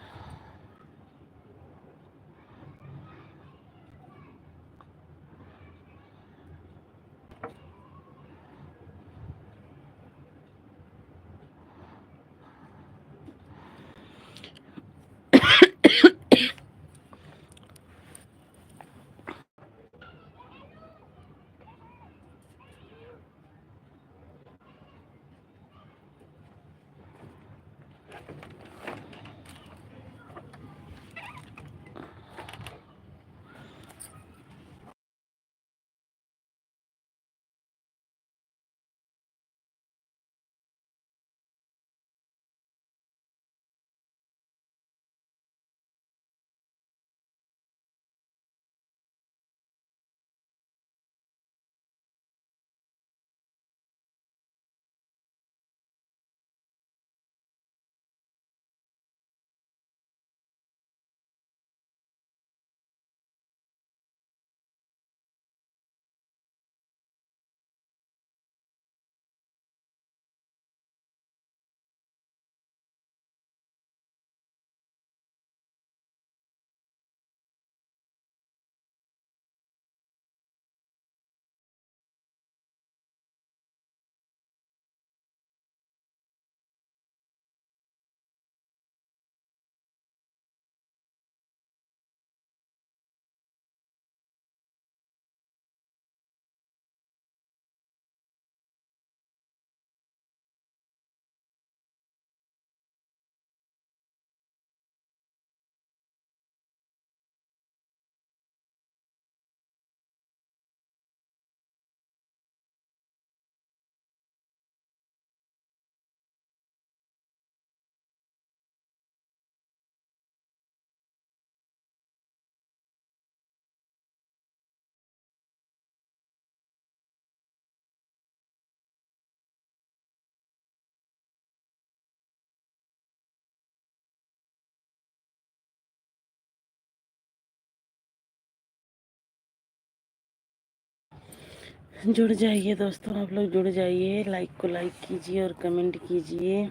जुड़ जाइए दोस्तों, आप लोग जुड़ जाइए, लाइक को लाइक कीजिए और कमेंट कीजिए।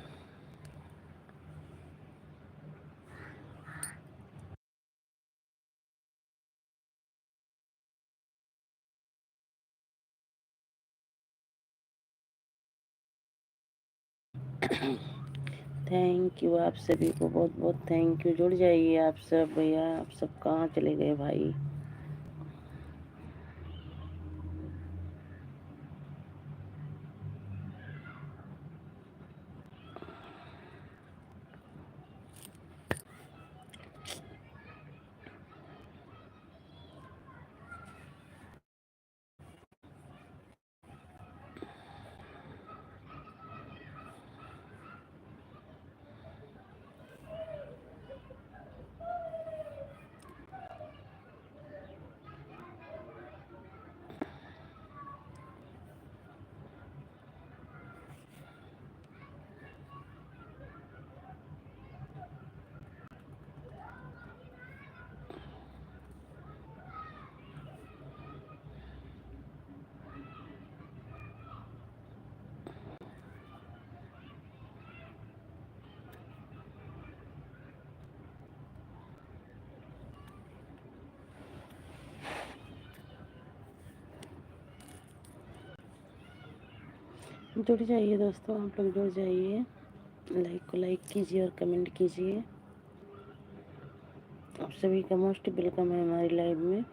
थैंक यू आप सभी को, बहुत बहुत थैंक यू। जुड़ जाइए आप सब भैया, आप सब कहाँ चले गए भाई। जुड़ जाइए दोस्तों, आप लोग जुड़ जाइए, लाइक को लाइक कीजिए और कमेंट कीजिए। आप सभी का मोस्ट वेलकम है हमारी लाइव में।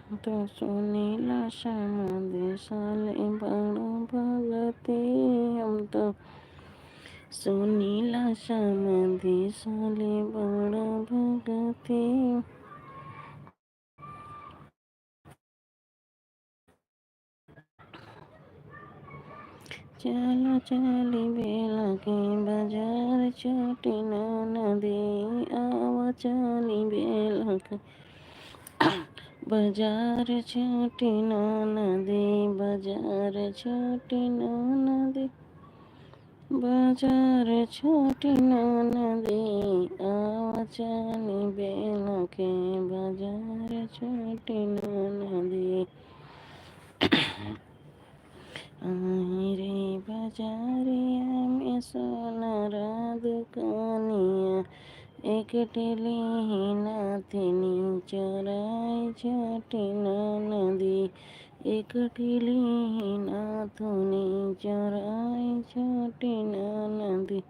तो सुनीला श्याम देशाले बड़ा भगते हम तो सुनीला श्याम देशाले बड़ा भगते चलो चली बेला के बाजार छोटी नदी आवा चली बेला के बाजार छोटी नदी बाजार छोटी नदी बाजार छोटी नदी आवा चली बेला के बाजार छोटी नदी रे बाजारिया में सोनारा दुकानिया एक टेली नाथनी चोराई छोटी नदी एक टेली नाथनी चोराई छोटी नदी।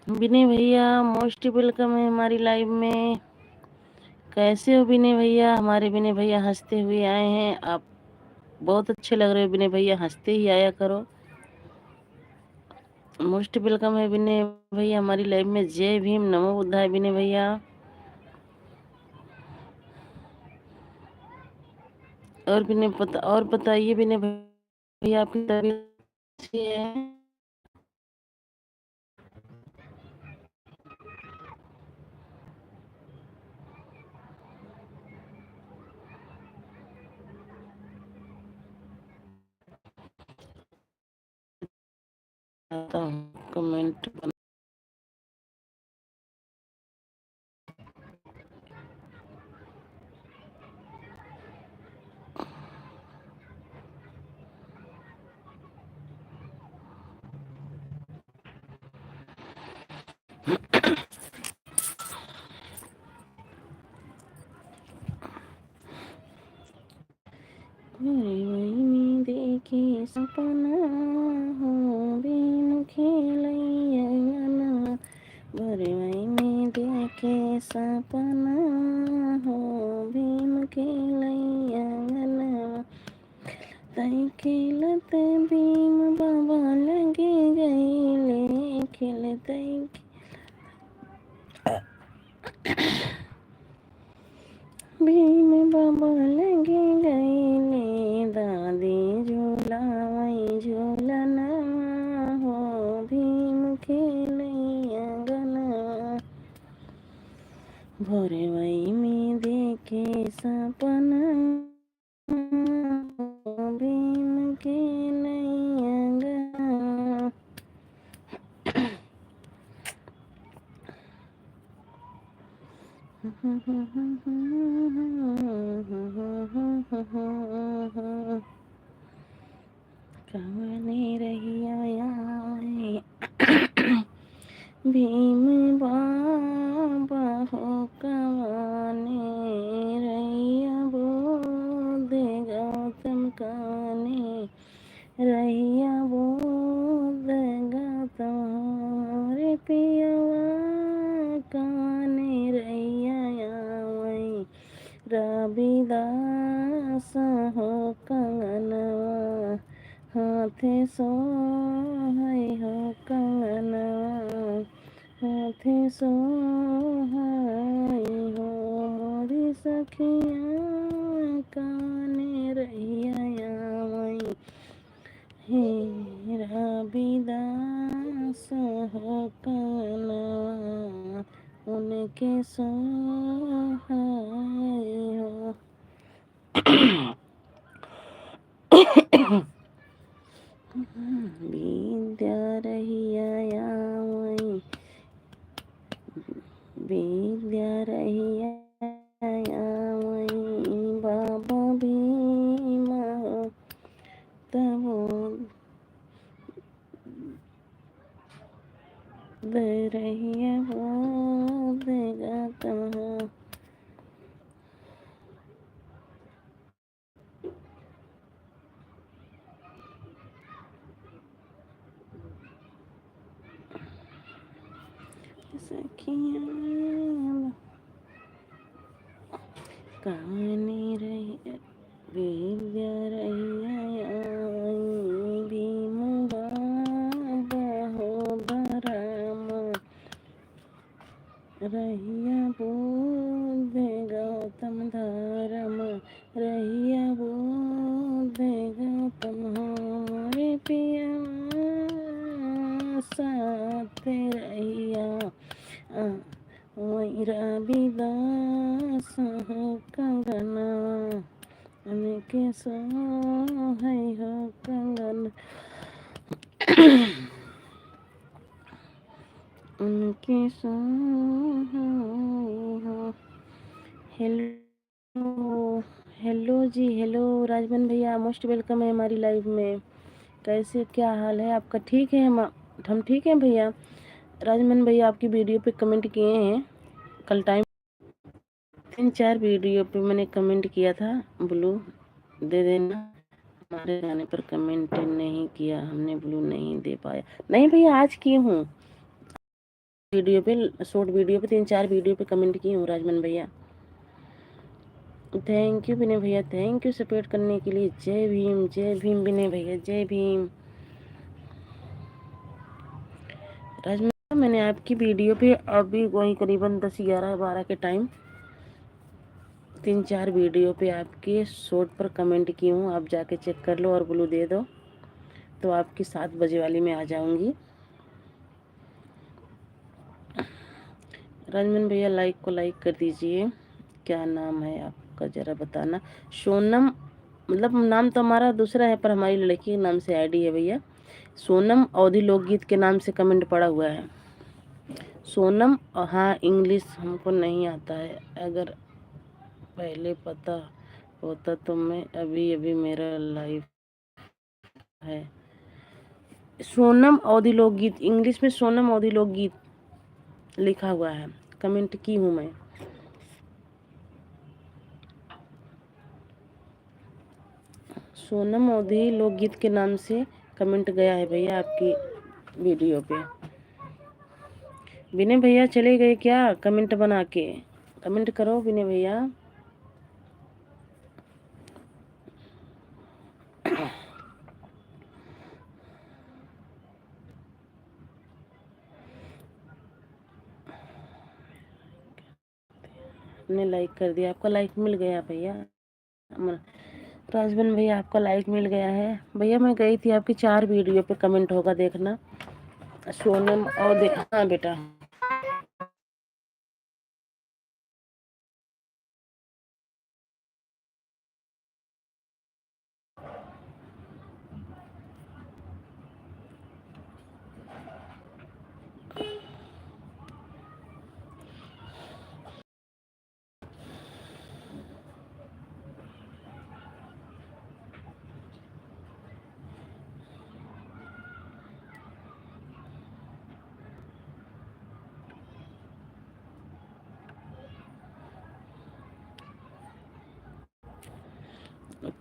विनय भैया मोस्ट वेलकम है हमारी लाइव में। कैसे हो विनय भैया? हमारे विनय भैया हंसते हुए आए हैं। आप बहुत अच्छे लग रहे हो विनय भैया, हंसते ही आया करो। मोस्ट वेलकम है विनय भैया हमारी लाइव में। जय भीम, नमो बुद्धाय विनय भैया। और बताइए विनय भैया आपकी तबीयत कैसी है? कमेंट में देखे सपना हो बिन खेलैया भरवाई में देखे सपना हो बिन खेलैया तई खेलत भीम बाबा लगे गईले खेलते भीम बाबा लगे गईले दादी झूलाई झूलना हो भीम खेलैया गना भोरवई में देखे सपना हो भीम खेलैया गना। कवने रहिया भीम बाबा हो कवने रहिया बोध गौतम काने रहिया बोध गौतम हमारे पियवा काने रहिया वही रविदास हो कंगनवा हाथे सोहै हो कंगनवा हाथे सोहै हो मोरी सखिया काने रहिया वही हे रविदास हो कंगनवा उनके सोहै हो। विद्या रहिया वही विद्या रहिया वही बाबा भीमा हो तब रहिया बोध गौतम हो। सखिया कहानी रही विद्या रही भीम बाबा बराम रहिया बोध गौतम धर्म रहिया बोध गौतम हमारे पिया साथ रहिया रविदास कंगना उनके सो है हो कंगन उनके सो हो। हेलो हेलो जी, हेलो राजमन भैया, मोस्ट वेलकम है हमारी लाइव में। कैसे क्या हाल है आपका? ठीक है, हम ठीक हैं भैया। राजमन भैया आपकी वीडियो पे कमेंट किए हैं कल टाइम 3-4 वीडियो पे मैंने कमेंट किया था, ब्लू दे देना। हमारे गाने पर कमेंट नहीं किया हमने, ब्लू नहीं दे पाया। नहीं भैया आज की हूँ, वीडियो पे शॉर्ट वीडियो पे 3-4 वीडियो पे कमेंट की हूँ राजमन भैया। थैंक यू विनय भैया, थैंक यू सपोर्ट करने के लिए। जय भीम विनय भैया, जय भीम। राजमन मैंने आपकी वीडियो पे अभी वही करीबन 10-11-12 के टाइम 3-4 वीडियो पे आपके शॉर्ट पर कमेंट की हूँ, आप जाके चेक कर लो और ब्लू दे दो तो आपकी 7 बजे वाली में आ जाऊंगी। राजमन भैया लाइक को लाइक कर दीजिए। क्या नाम है आपका जरा बताना? सोनम, मतलब नाम तो हमारा दूसरा है पर हमारी लड़की के नाम से आईडी है भैया। सोनम अवधि लोकगीत के नाम से कमेंट पड़ा हुआ है। सोनम, हाँ इंग्लिश हमको नहीं आता है, अगर पहले पता होता तो मैं अभी अभी मेरा लाइफ है। सोनम अवधि लोकगीत, इंग्लिश में सोनम अवधि लोकगीत लिखा हुआ है, कमेंट की हूँ मैं। सोनम अवधि लोकगीत के नाम से कमेंट गया है भैया आपकी वीडियो पे। विनय भैया चले गए क्या कमेंट बना के? कमेंट करो विनय भैया। हमने लाइक कर दिया, आपका लाइक मिल गया भैया। राजबन भैया आपका लाइक मिल गया है भैया। मैं गई थी आपकी 4 वीडियो पे कमेंट होगा देखना। सोनम और हाँ बेटा,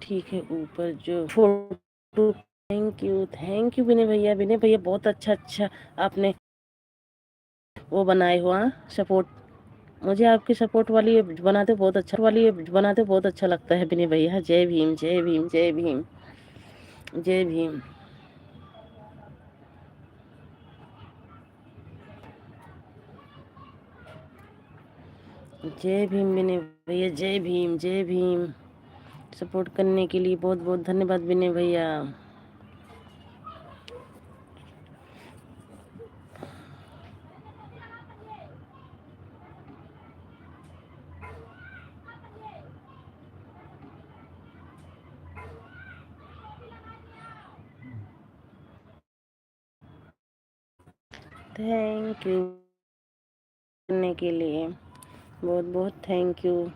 ठीक है ऊपर जो फोटो। थैंक यू विनय भैया। विनय भैया बहुत अच्छा आपने वो बनाए हुआ सपोर्ट। मुझे आपकी सपोर्ट वाली बनाते बहुत अच्छा लगता है विनय भैया। जय भीम, जय भीम, जय भीम, जय भीम, जय भीम विनय भैया, जय भीम, जय भीम। सपोर्ट करने के लिए बहुत बहुत धन्यवाद विनय भैया। थैंक यू करने के लिए बहुत बहुत थैंक यू।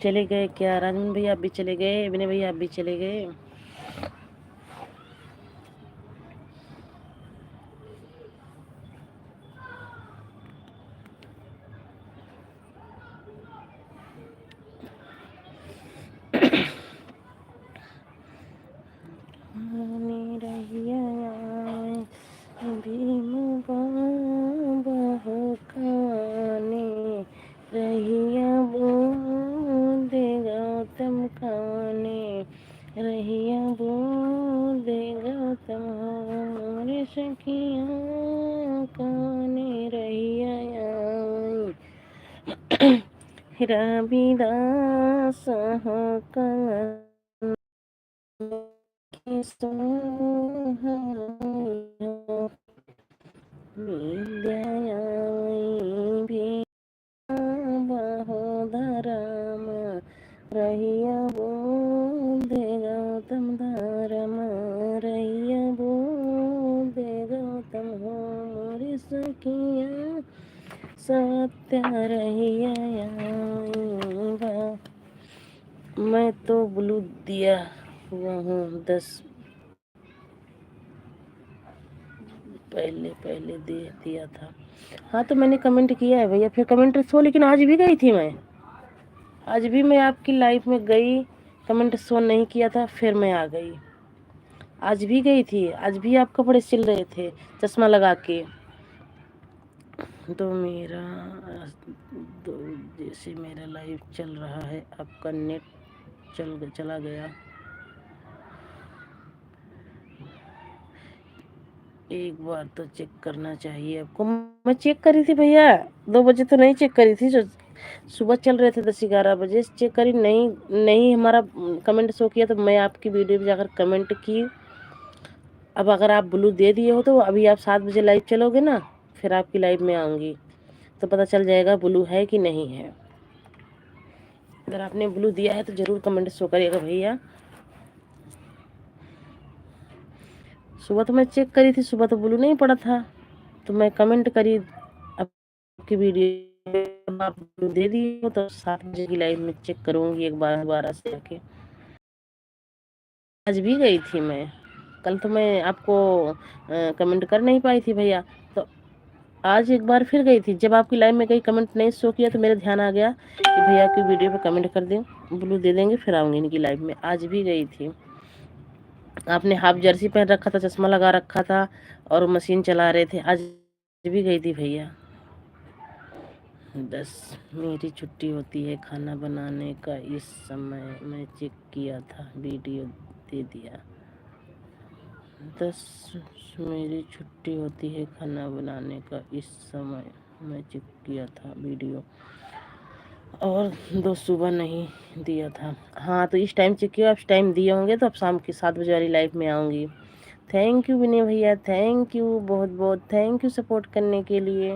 चले गए क्या राजमन भैया? आप भी चले गए? विनय भैया आप भी चले गए? सखिया काने रहिया रविदास हो विद्याई बहोदराम रहिया बोधे गौतम धर्म रहिया बोधे गौतम हो मोरी सखिया सत्य रहिया। मैं तो ब्लू दिया हुआ हूँ 10 पहले दे दिया था। हाँ तो मैंने कमेंट किया है भैया, फिर कमेंट शो, लेकिन आज भी गई थी मैं, आज भी मैं आपकी लाइव में गई, कमेंट शो नहीं किया था, फिर मैं आ गई। आज भी गई थी, आज भी आप कपड़े सिल रहे थे चश्मा लगा के। तो मेरा तो जैसे मेरा लाइव चल रहा है, आपका नेट चला गया। एक बार तो चेक करना चाहिए आपको। मैं चेक करी थी भैया, 2 बजे तो नहीं चेक करी थी, जो सुबह चल रहे थे 10-11 बजे चेक करी, नहीं हमारा कमेंट शो किया, तो मैं आपकी वीडियो पे जाकर कमेंट की। अब अगर आप ब्लू दे दिए हो तो अभी आप 7 बजे लाइव चलोगे ना, फिर आपकी लाइव में आऊँगी तो पता चल जाएगा ब्लू है कि नहीं है। अगर आपने ब्लू दिया है तो ज़रूर कमेंट शो करिएगा भैया। सुबह तो मैं चेक करी थी, सुबह तो ब्लू नहीं पड़ा था, तो मैं कमेंट करी आपकी वीडियो, आप ब्लू दे दिए हो तो 7 बजे की लाइव में चेक करूँगी एक बार दोबारा से आके। आज भी गई थी मैं, कल तो मैं आपको कमेंट कर नहीं पाई थी भैया, तो आज एक बार फिर गई थी। जब आपकी लाइव में गई कमेंट नहीं शो किया तो मेरे ध्यान आ गया कि भैया की वीडियो पे कमेंट कर दें, ब्लू दे देंगे, फिर आऊँगी इनकी लाइव में। आज भी गई थी। आपने हाफ जर्सी पहन रखा था, चश्मा लगा रखा था और मशीन चला रहे थे, आज भी गई थी भैया। 10 मेरी छुट्टी होती है खाना बनाने का, इस समय मैं चेक किया था वीडियो दे दिया। 10 मेरी छुट्टी होती है खाना बनाने का, इस समय मैं चेक किया था वीडियो, और 2 सुबह नहीं दिया था। हाँ तो इस टाइम चेक किया, आप टाइम दिए होंगे तो अब शाम के 7 बजे वाली लाइव में आऊँगी। थैंक यू विनय भैया, थैंक यू, बहुत बहुत थैंक यू सपोर्ट करने के लिए।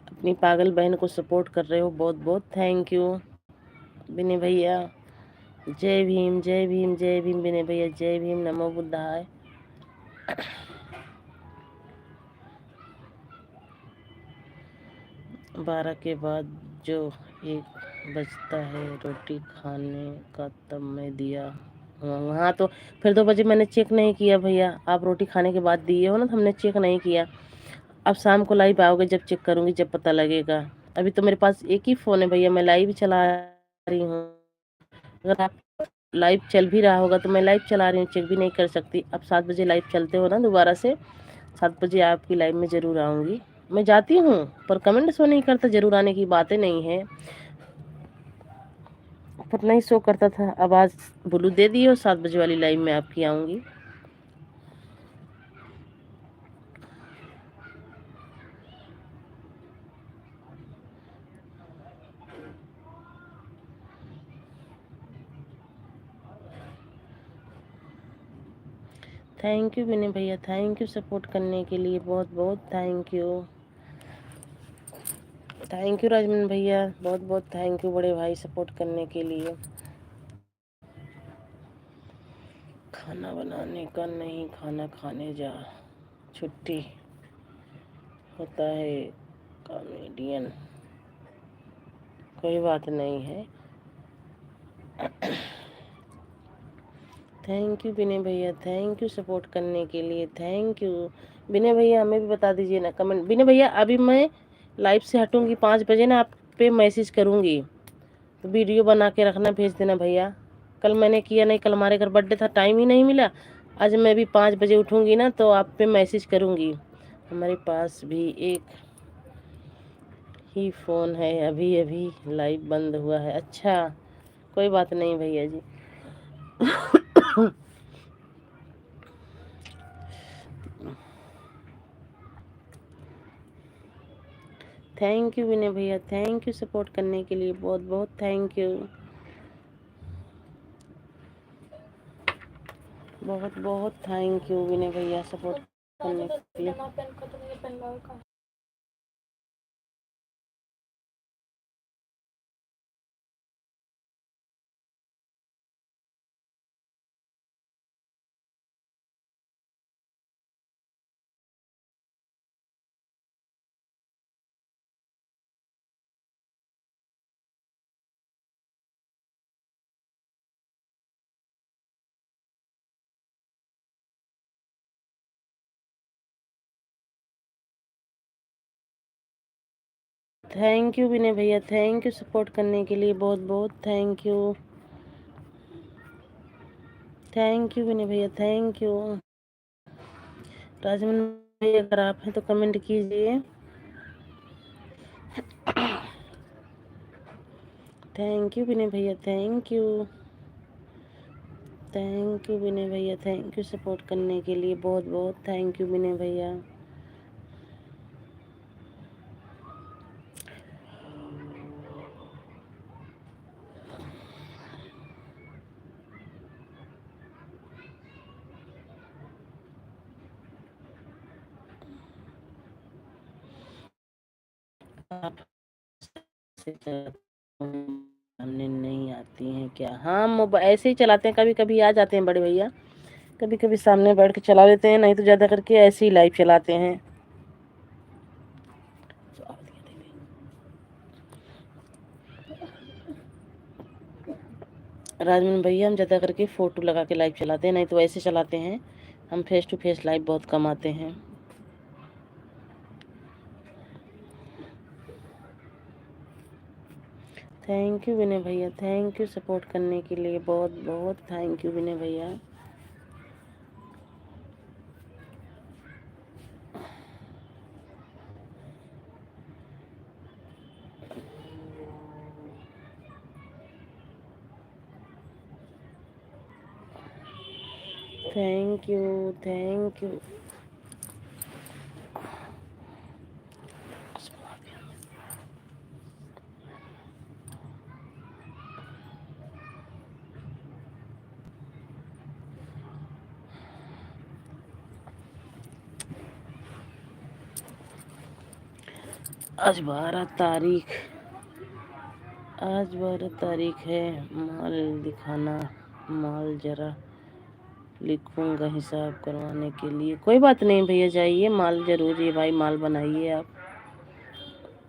अपनी पागल बहन को सपोर्ट कर रहे हो, बहुत बहुत थैंक यू विनय भैया। जय भीम जय भीम जय भीम विनय भैया, जय भीम, नमो बुद्धाय। 12 के बाद जो 1 बजता है रोटी खाने का, तब मैं दिया हूँ। हाँ तो फिर 2 बजे मैंने चेक नहीं किया भैया, आप रोटी खाने के बाद दिए हो ना, तो हमने चेक नहीं किया। अब शाम को लाइव आओगे जब चेक करूँगी, जब पता लगेगा। अभी तो मेरे पास एक ही फ़ोन है भैया, मैं लाइव चला रही हूँ। अगर आप लाइव चल भी रहा होगा तो मैं लाइव चला रही हूँ, चेक भी नहीं कर सकती। अब 7 बजे लाइव चलते हो ना दोबारा से, 7 बजे आपकी लाइव में ज़रूर आऊँगी। मैं जाती हूँ पर कमेंट शो नहीं करता, ज़रूर आने की बातें नहीं है, पर नहीं शो करता था। अब आज ब्लू दे दिए हो, 7 बजे वाली लाइव में आपकी आऊँगी। थैंक यू विनय भैया, थैंक यू सपोर्ट करने के लिए, बहुत बहुत thank you. Thank you Rajman भैया, बहुत बहुत थैंक यू बड़े भाई सपोर्ट करने के लिए। खाना बनाने का नहीं, खाना खाने जा, छुट्टी होता है कॉमेडियन, कोई बात नहीं है। थैंक यू विनय भैया, थैंक यू सपोर्ट करने के लिए, थैंक यू विनय भैया। हमें भी बता दीजिए ना कमेंट। विनय भैया अभी मैं लाइव से हटूंगी 5 बजे ना, आप पे मैसेज करूंगी, तो वीडियो बना के रखना, भेज देना भैया। कल मैंने किया नहीं, कल हमारे घर बर्थडे था, टाइम ही नहीं मिला। आज मैं भी 5 बजे उठूंगी ना तो आप पे मैसेज करूंगी। हमारे पास भी एक ही फ़ोन है, अभी अभी लाइव बंद हुआ है। अच्छा कोई बात नहीं भैया जी। थैंक यू विनय भैया, थैंक यू सपोर्ट करने के लिए, बहुत बहुत थैंक यू, बहुत बहुत थैंक यू विनय भैया सपोर्ट करने के लिए। थैंक यू विनय भैया, थैंक यू सपोर्ट करने के लिए, बहुत बहुत thank you, thank you Vinay भैया, थैंक यू। राजमन भैया अगर आप हैं तो कमेंट कीजिए। थैंक यू विनय भैया, thank you, thank you Vinay भैया, थैंक यू सपोर्ट करने के लिए, बहुत बहुत थैंक यू विनय भैया। आप सामने नहीं आती हैं क्या? हाँ, मोबाइल ऐसे ही चलाते हैं, कभी कभी आ जाते हैं बड़े भैया, कभी कभी सामने बैठ के चला लेते हैं, नहीं तो ज़्यादा करके ऐसे ही लाइव चलाते हैं। राजमन भैया हम ज़्यादा करके फ़ोटो लगा के लाइव चलाते हैं, नहीं तो ऐसे चलाते हैं, हम फेस टू फेस लाइव बहुत कम आते हैं। थैंक यू विनय भैया, थैंक यू सपोर्ट करने के लिए, बहुत बहुत थैंक यू विनय भैया। Thank you, thank you. आज 12 तारीख, आज 12 तारीख है, माल दिखाना, माल जरा लिखूंगा हिसाब करवाने के लिए। कोई बात नहीं भैया, जाइए माल जरूर है भाई, माल बनाइए आप।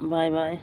Bye bye.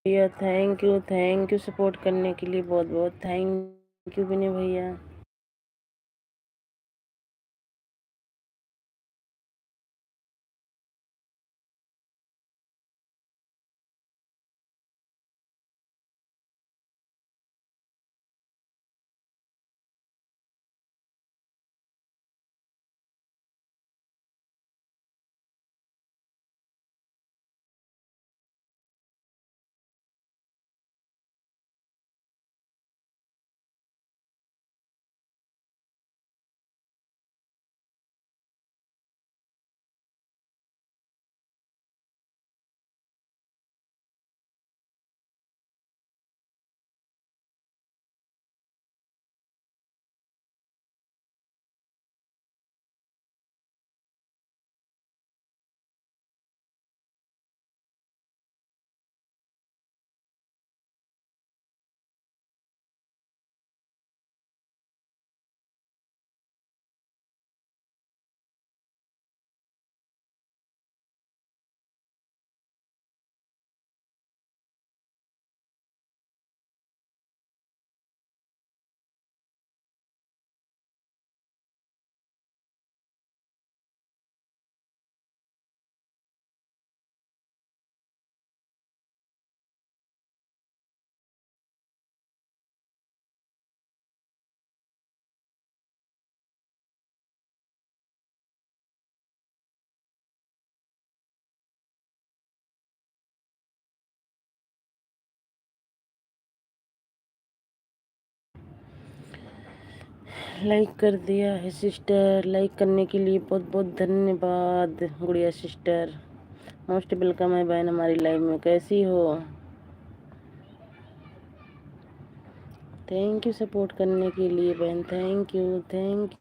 भैया थैंक यू सपोर्ट करने के लिए, बहुत बहुत थैंक यू विनय भैया। लाइक कर दिया है सिस्टर। लाइक करने के लिए बहुत बहुत धन्यवाद गुड़िया सिस्टर। मोस्ट वेलकम है बहन हमारी लाइव में। कैसी हो? थैंक यू सपोर्ट करने के लिए बहन। Thank you thank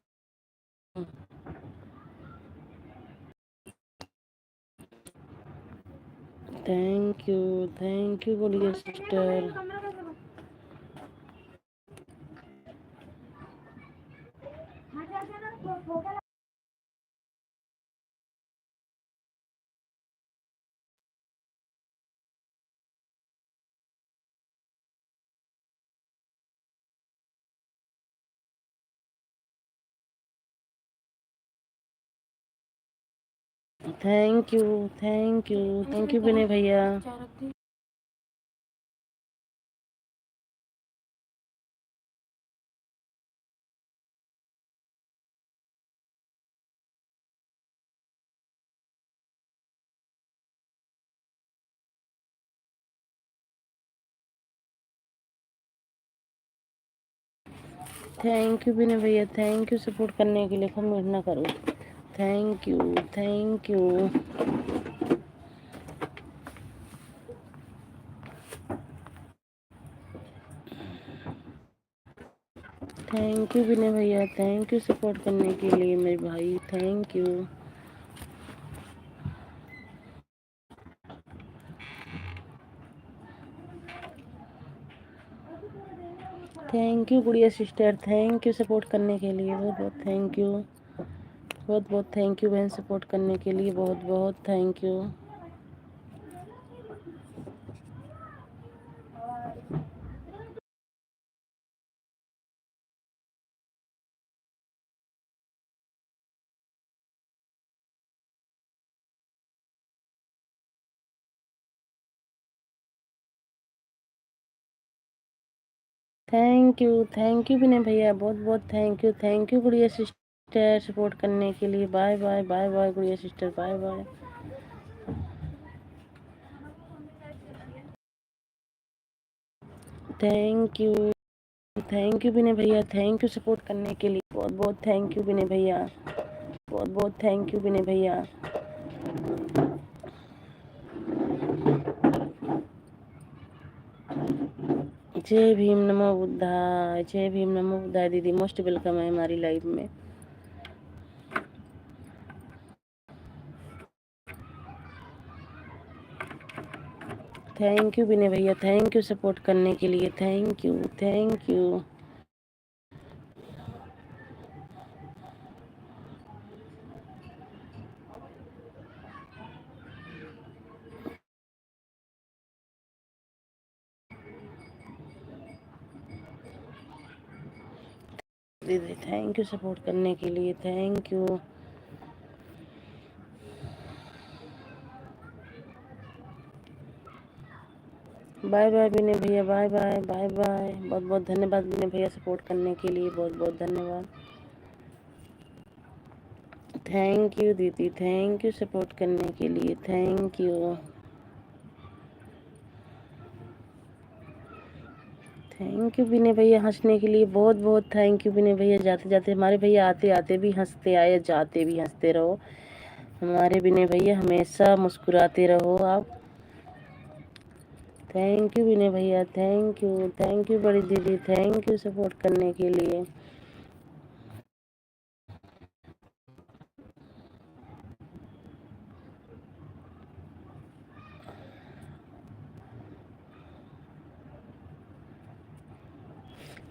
thank you Gudiya sister. Thank you Vinay भैया। थैंक यू विनय भैया। थैंक यू सपोर्ट करने के लिए। कमेंट ना करो। Thank you thank you thank you Vinay भैया। थैंक यू सपोर्ट करने के लिए मेरे भाई। Thank you Gudiya sister. Thank you support करने के लिए बहुत बहुत थैंक यू। बहुत बहुत थैंक यू बहन सपोर्ट करने के लिए। बहुत बहुत thank you. Thank you Vinay भैया। बहुत बहुत thank you Gudiya sister support करने के लिए। Bye bye bye bye Gudiya sister. Bye bye. Thank you Vinay भैया। थैंक यू सपोर्ट करने के लिए। बहुत बहुत थैंक यू विनय भैया। बहुत बहुत थैंक यू विनय भैया। जय भीम नमो बुद्धाय। जय भीम नमो बुद्धाय दीदी। मोस्ट वेलकम है हमारी लाइव में। थैंक यू विनय भैया। थैंक यू सपोर्ट करने के लिए। थैंक यू दीदी। थैंक यू सपोर्ट करने के लिए। Thank you. Bye bye Vinay भैया। Bye bye bye bye. बहुत बहुत धन्यवाद विनय भैया सपोर्ट करने के लिए। बहुत बहुत धन्यवाद। थैंक यू दीदी। थैंक यू सपोर्ट करने के लिए। थैंक यू विनय भैया हंसने के लिए। बहुत बहुत थैंक यू विनय भैया। जाते जाते हमारे भैया आते आते भी हंसते आए, जाते भी हंसते रहो हमारे विनय भैया। हमेशा मुस्कुराते रहो आप। थैंक यू विनय भैया। थैंक यू बड़ी दीदी। थैंक यू सपोर्ट करने के लिए।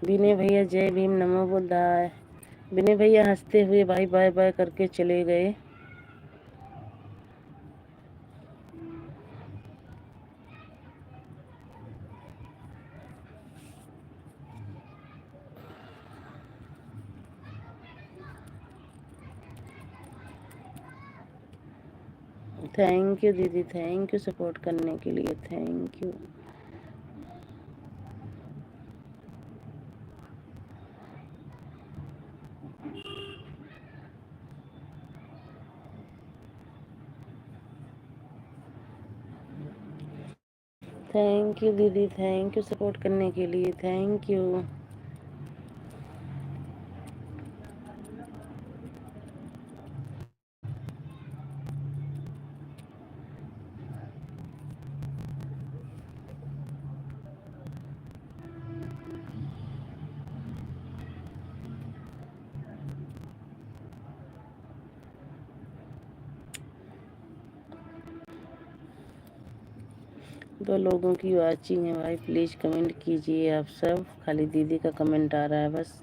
विनय भैया जय भीम नमो बुद्धाय। विनय भैया हंसते हुए बाय बाय बाय करके चले गए। थैंक यू दीदी। थैंक यू सपोर्ट करने के लिए। थैंक यू दीदी। थैंक यू सपोर्ट करने के लिए। थैंक यू 2 लोगों की वाचिंग है भाई, प्लीज कमेंट कीजिए आप सब। खाली दीदी का कमेंट आ रहा है बस।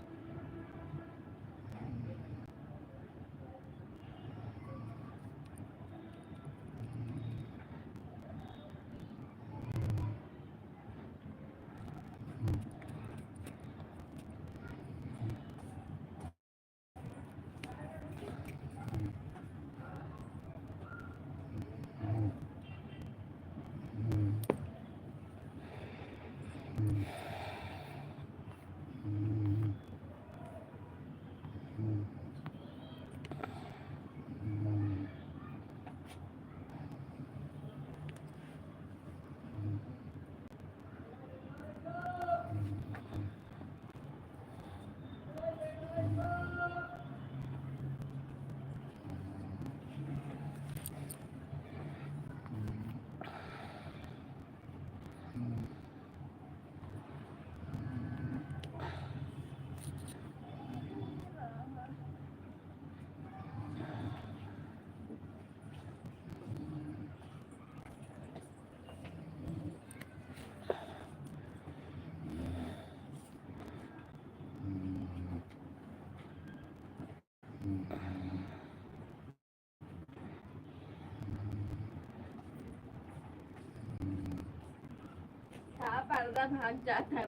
पर्दा भाग जाता है।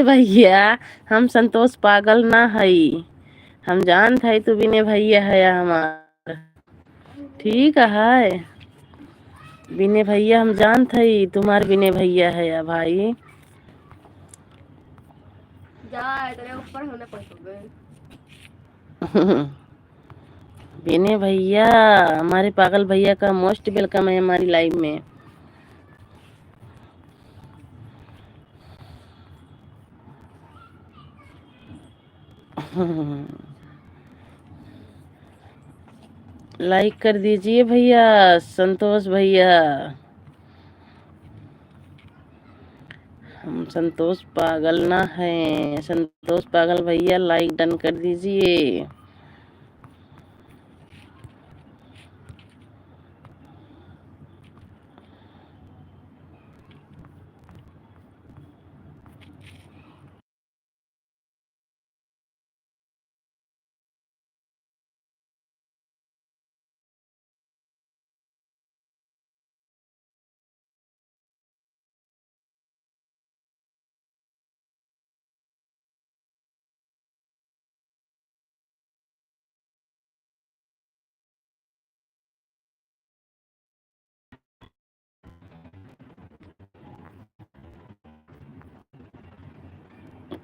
भैया हम संतोष पागल ना हई, हम जानत हई तू बिने भैया है हमार। ठीक है बिने भैया, हम जानत हई तुम्हार बिने भैया है भाई। जा इतने ऊपर होने पड़े बिने भैया, हमारे पागल भैया का मोस्ट वेलकम है हमारी लाइव में। लाइक कर दीजिए भैया, संतोष भैया। हम संतोष पागल ना है, संतोष पागल भैया लाइक डन कर दीजिए।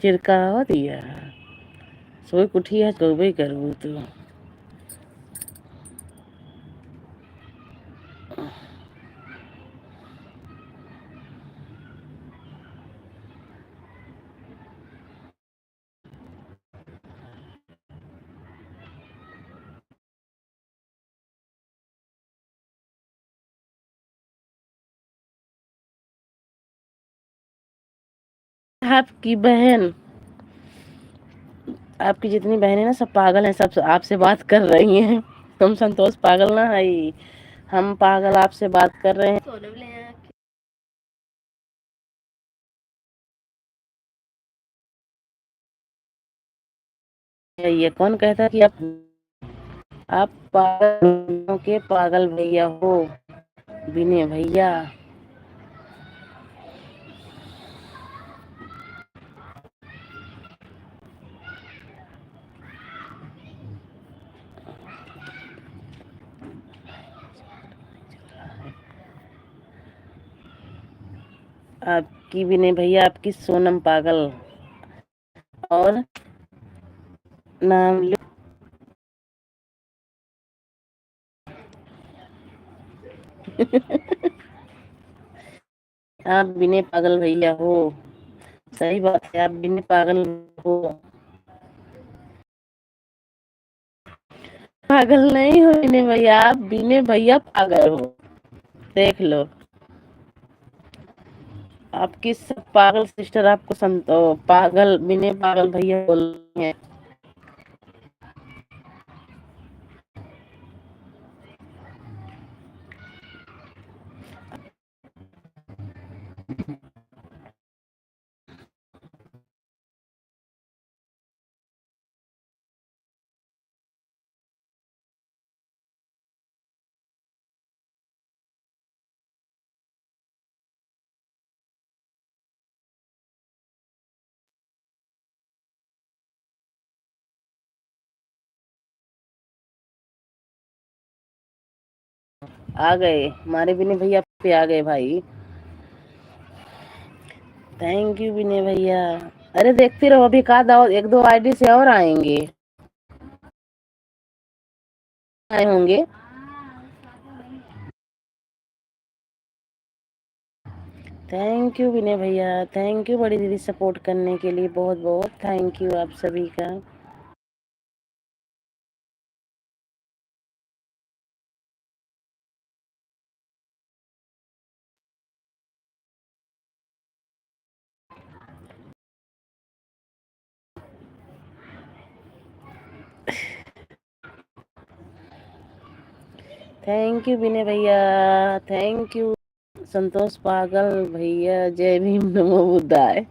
चिरकावा दिया सोई कुठिया कहबे करबू तू। आपकी बहन, आपकी जितनी बहनें ना सब पागल हैं, सब आपसे बात कर रही हैं। तुम संतोष पागल ना है, हम पागल आपसे बात कर रहे हैं। ये कौन कहता कि आप पागल के पागल भैया हो बिने भैया। आपकी बिने भैया, आपकी सोनम पागल। और नाम आप बिने पागल भैया हो, सही बात है, आप बिने पागल हो। पागल नहीं हो बिने भैया, आप बिने भैया पागल हो, देख लो। आपकी सब पागल सिस्टर आपको पागल बिने पागल भैया बोल रही हैं। आ गए हमारे बिने भैया पे, आ गए भाई। थैंक यू विनय भैया। अरे देखते रहो, अभी का दाओ एक दो आईडी से और आएंगे, आए होंगे। थैंक यू विनय भैया, थैंक यू बड़ी दीदी सपोर्ट करने के लिए, बहुत बहुत थैंक यू आप सभी का। थैंक यू विनय भैया, थैंक यू। संतोष पागल भैया, जय भीम नमो बुद्धाय।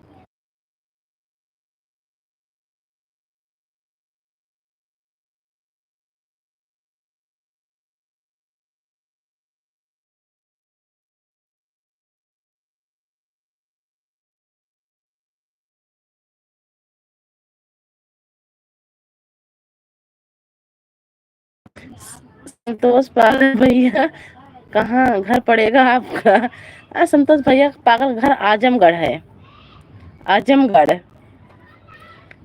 संतोष पागल भैया कहाँ घर पड़ेगा आपका? संतोष भैया पागल घर आजमगढ़ है, आजमगढ़।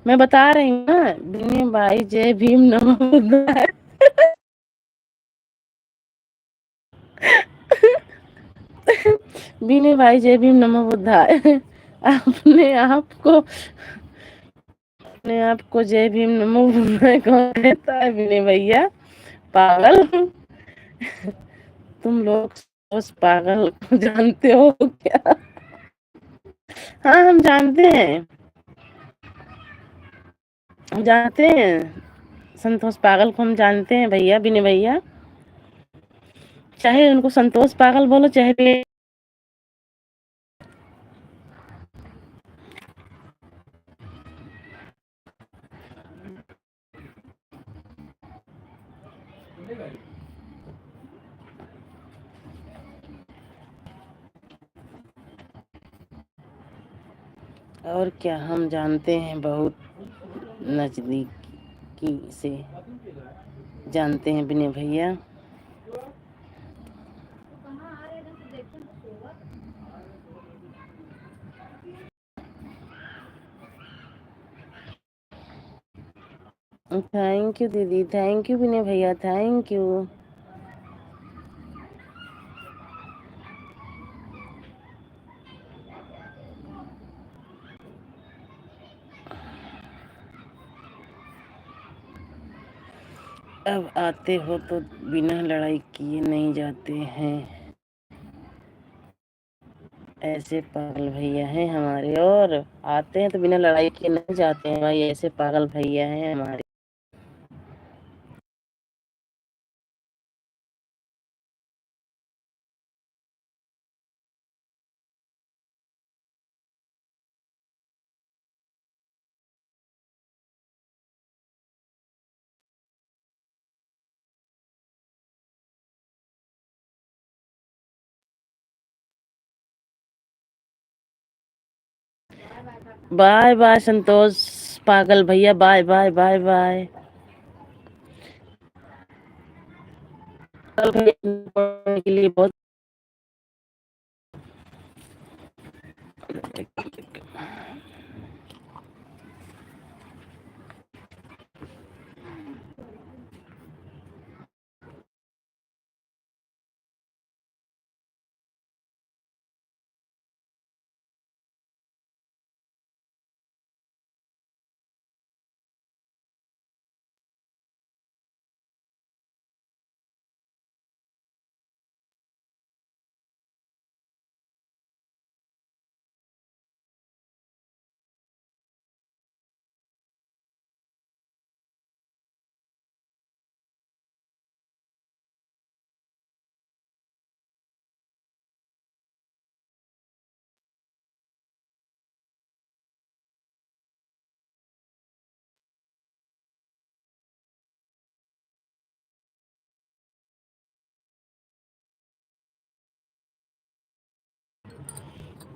मैं बता रही हूँ ना, बिने भाई जय भीम नमो बुद्धाय। बिने भाई जय भीम नमो बुद्धाय। अपने आपको अपने आपको जय भीम नमो बुद्धाय कौन कहता है बिने भैया? पागल। तुम लोग उस पागल को जानते हो क्या? हाँ हम जानते हैं, हम जानते हैं, संतोष पागल को हम जानते हैं भैया, बिने भैया। चाहे उनको संतोष पागल बोलो, चाहे और क्या, हम जानते हैं, बहुत नजदीकी से जानते हैं बिने भैया। थैंक यू दीदी, थैंक यू विनय भैया, थैंक यू। अब आते हो तो बिना लड़ाई किए नहीं जाते हैं, ऐसे पागल भैया हैं हमारे। और आते हैं तो बिना लड़ाई किए नहीं जाते हैं भाई, ऐसे पागल भैया हैं हमारे। बाय बाय संतोष पागल भैया, बाय बाय बाय बाय। पागल भैया के लिए बहुत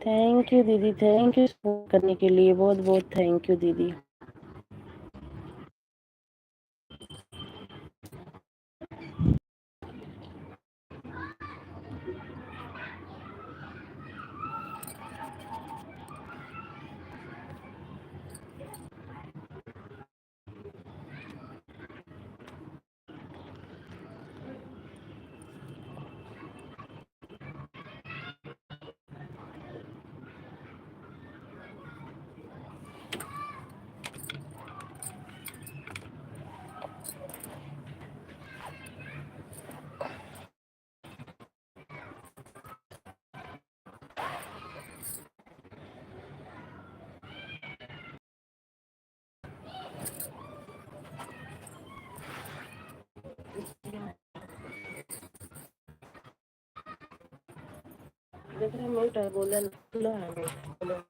थैंक यू दीदी, थैंक यू सपोर्ट करने के लिए, बहुत बहुत थैंक यू दीदी। देख रहे म्यूट है, बोले लो है बोलो।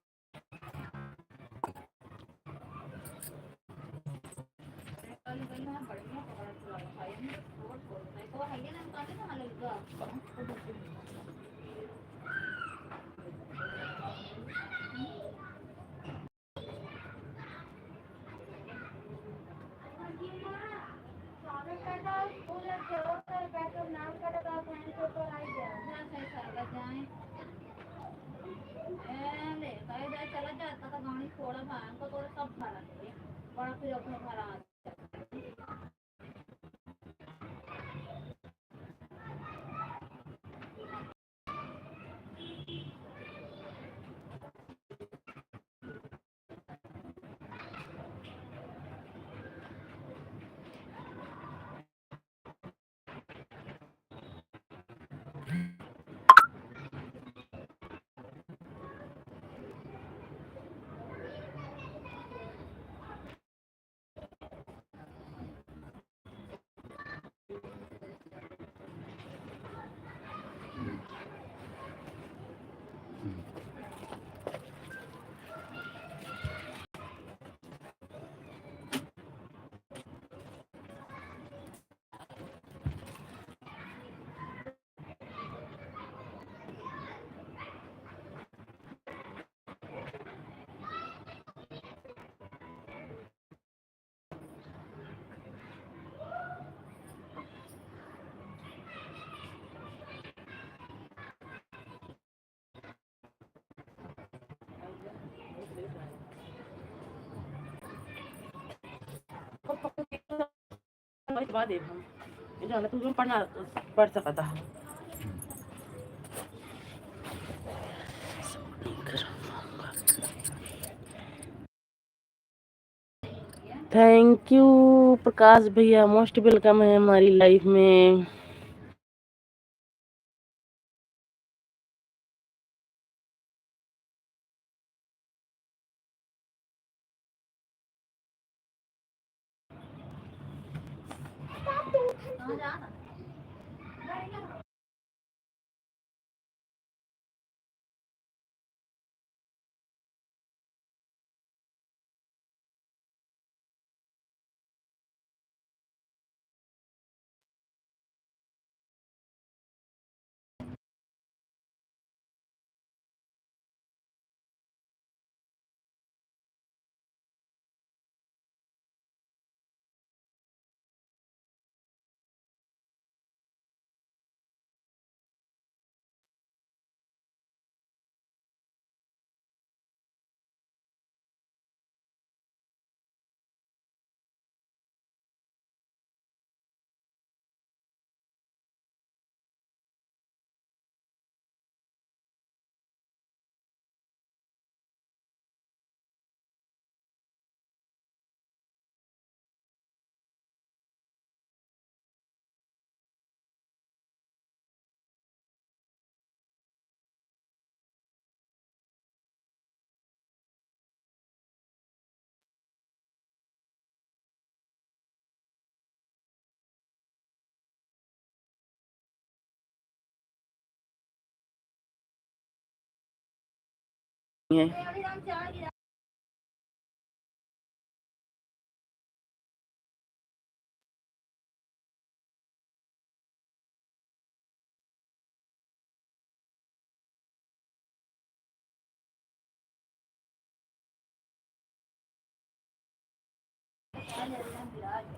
बाद हम जाना तुझे पढ़ना पढ़ सकता था। थैंक यू प्रकाश भैया, मोस्ट वेलकम है हमारी लाइफ में।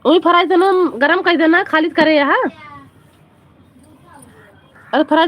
वही फ्राई देना, गरम कर देना, खाली करे यहाँ। अरे फ्राई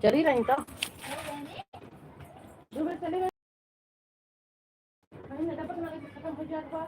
चली रही तो चली गई। खत्म हो जाएगा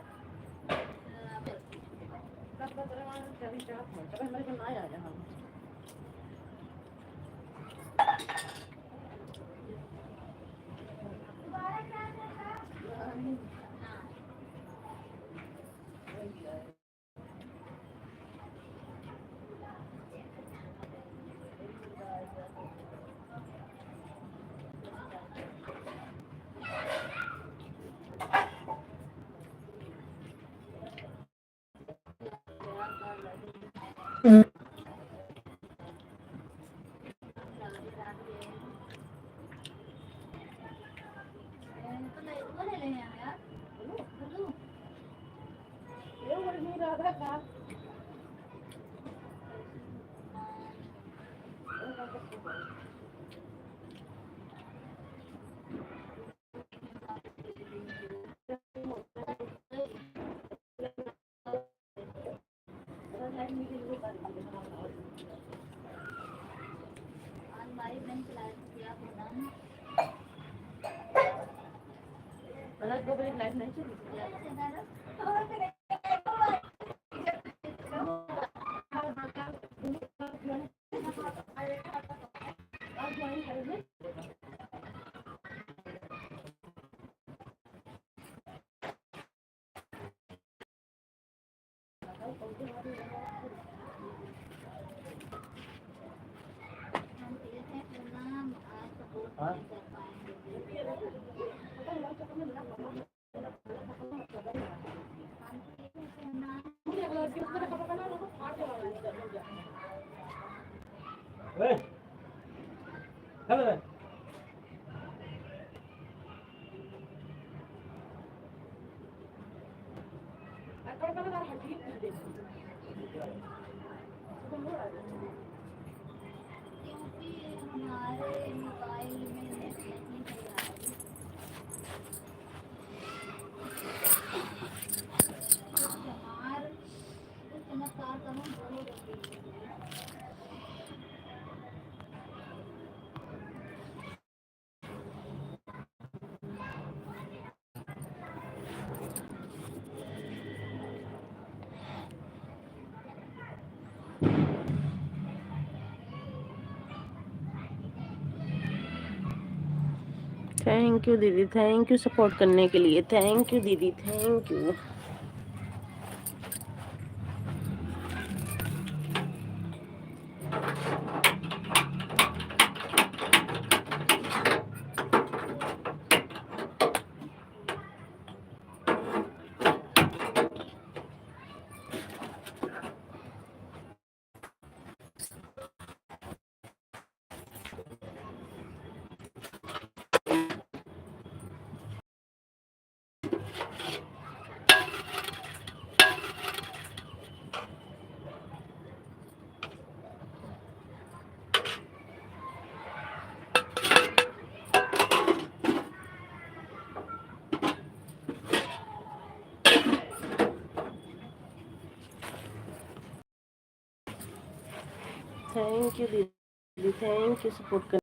लाइफ नहीं चली। थैंक यू दीदी, थैंक यू सपोर्ट करने के लिए, थैंक यू दीदी, थैंक यू। थैंक यू दीदी, थैंक यू सपोर्ट कर।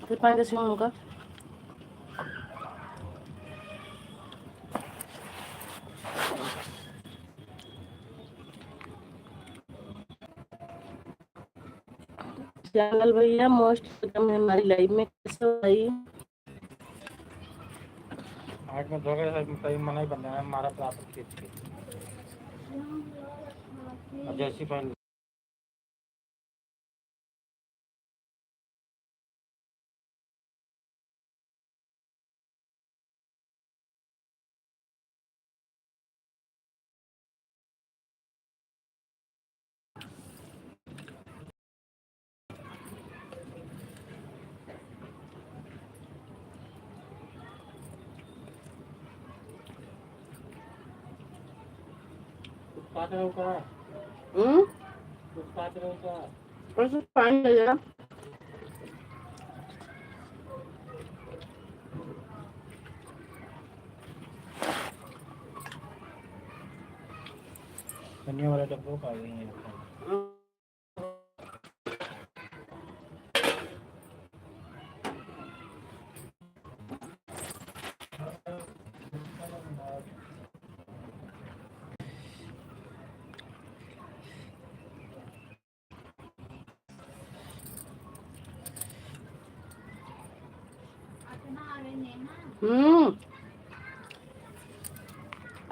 फिर पानी कैसे उनका जंगल भैया मोस्ट वेलकम है हमारी लाइव में। कैसे हो भाई? आज में धोखे से कहीं मना ही करना है हमारा प्राप्त खींच के जैसी पहन और सिर्फ पानी ले जरा। धनिया वाले डब्बों का गई है।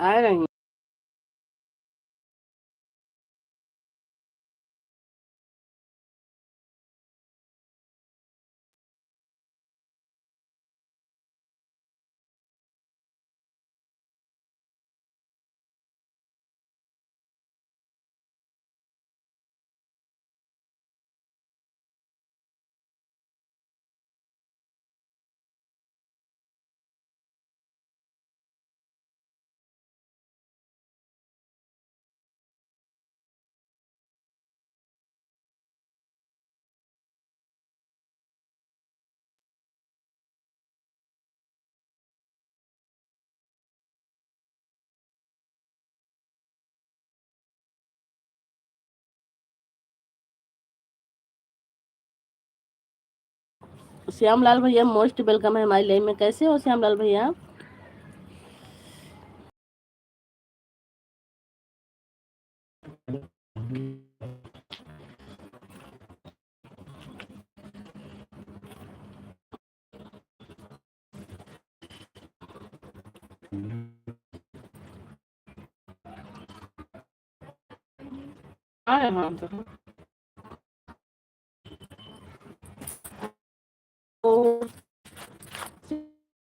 आ रही श्यामलाल भैया मोस्ट वेलकम है हमारी लाइव में। कैसे हो श्यामलाल भैया? हाँ हाँ तो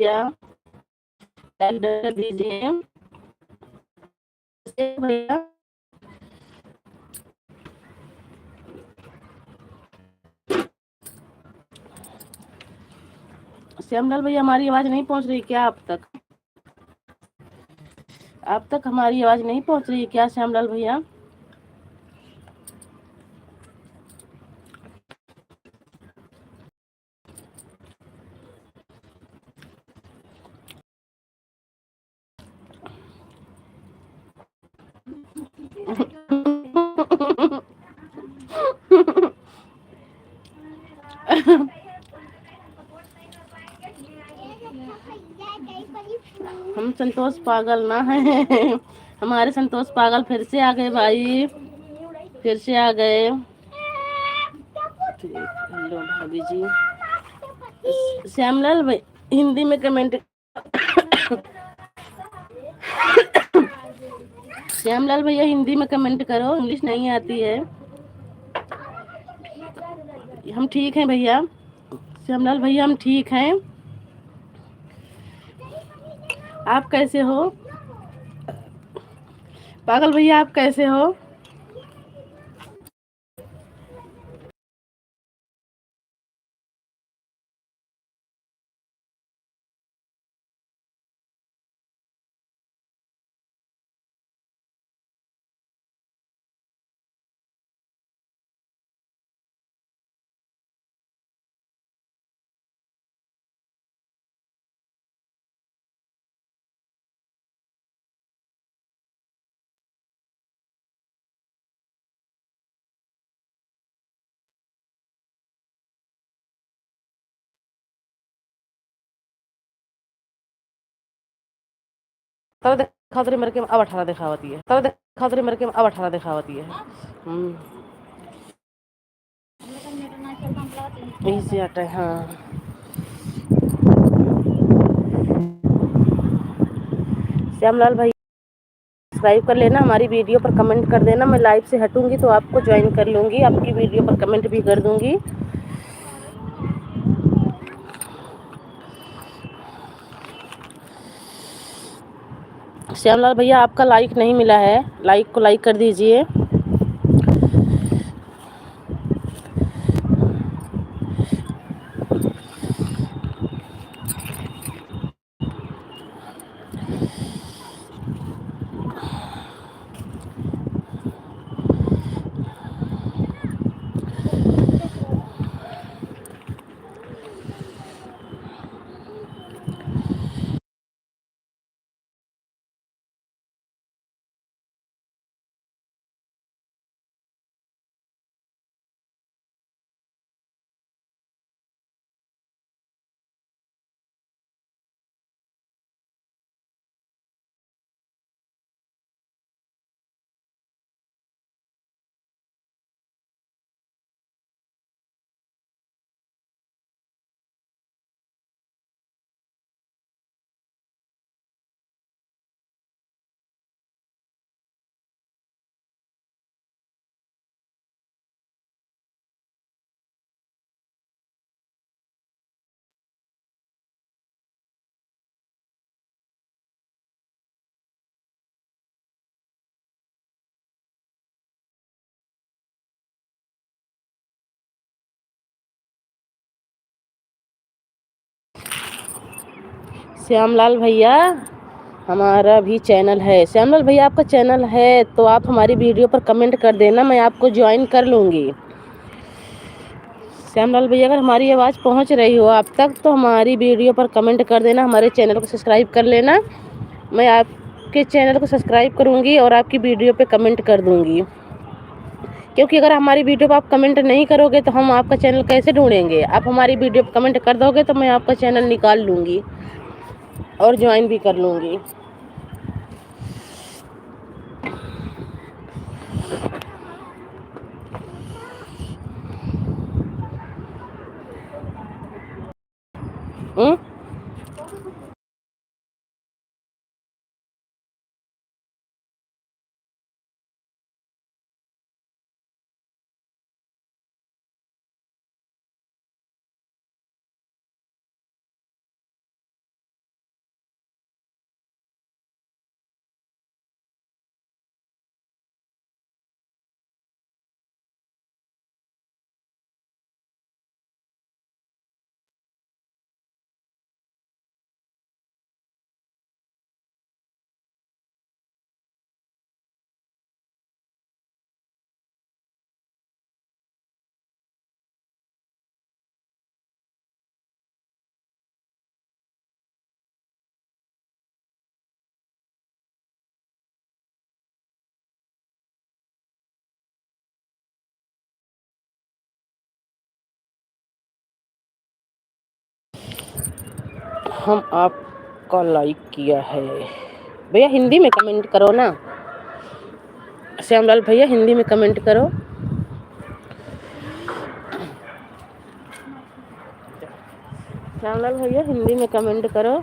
क्या कर दीजिए भैया। श्यामलाल भैया हमारी आवाज नहीं पहुंच रही क्या आप तक? आप तक हमारी आवाज नहीं पहुंच रही क्या श्यामलाल भैया? हम संतोष पागल ना है। हमारे संतोष पागल फिर से आ गए भाई, फिर से आ गए। हेलो भाभी जी। श्यामलाल भाई हिंदी में कमेंट श्यामलाल भैया हिंदी में कमेंट करो, इंग्लिश नहीं आती है। हम ठीक हैं भैया, श्यामलाल भैया हम ठीक हैं। आप कैसे हो पागल भैया, आप कैसे हो? तब देखा तेरे मेरे के अब 18 दिखावती है, तब देखा तेरे मेरे के अब 18 दिखावती है। इजी आता है हाँ। श्यामलाल भाई सब्सक्राइब कर लेना, हमारी वीडियो पर कमेंट कर देना। मैं लाइव से हटूंगी तो आपको ज्वाइन कर लूंगी, आपकी वीडियो पर कमेंट भी कर दूंगी। श्यामलाल भैया आपका लाइक नहीं मिला है, लाइक को लाइक कर दीजिए। श्यामलाल भैया हमारा भी चैनल है, श्यामलाल भैया आपका चैनल है तो आप हमारी वीडियो पर कमेंट कर देना, मैं आपको ज्वाइन कर लूँगी। श्यामलाल भैया अगर हमारी आवाज़ पहुंच रही हो आप तक तो हमारी वीडियो पर कमेंट कर देना, हमारे चैनल को सब्सक्राइब कर लेना। मैं आपके चैनल को सब्सक्राइब करूंगी और आपकी वीडियो पे कमेंट कर दूंगी। क्योंकि अगर हमारी वीडियो पर आप कमेंट नहीं करोगे तो हम आपका चैनल कैसे ढूंढेंगे। आप हमारी वीडियो पर कमेंट कर दोगे तो मैं आपका चैनल निकाल लूँगी और ज्वाइन भी कर लूँगी। हम आपका लाइक किया है। भैया हिंदी में कमेंट करो ना। श्यामलाल भैया हिंदी में कमेंट करो। श्यामलाल भैया हिंदी में कमेंट करो।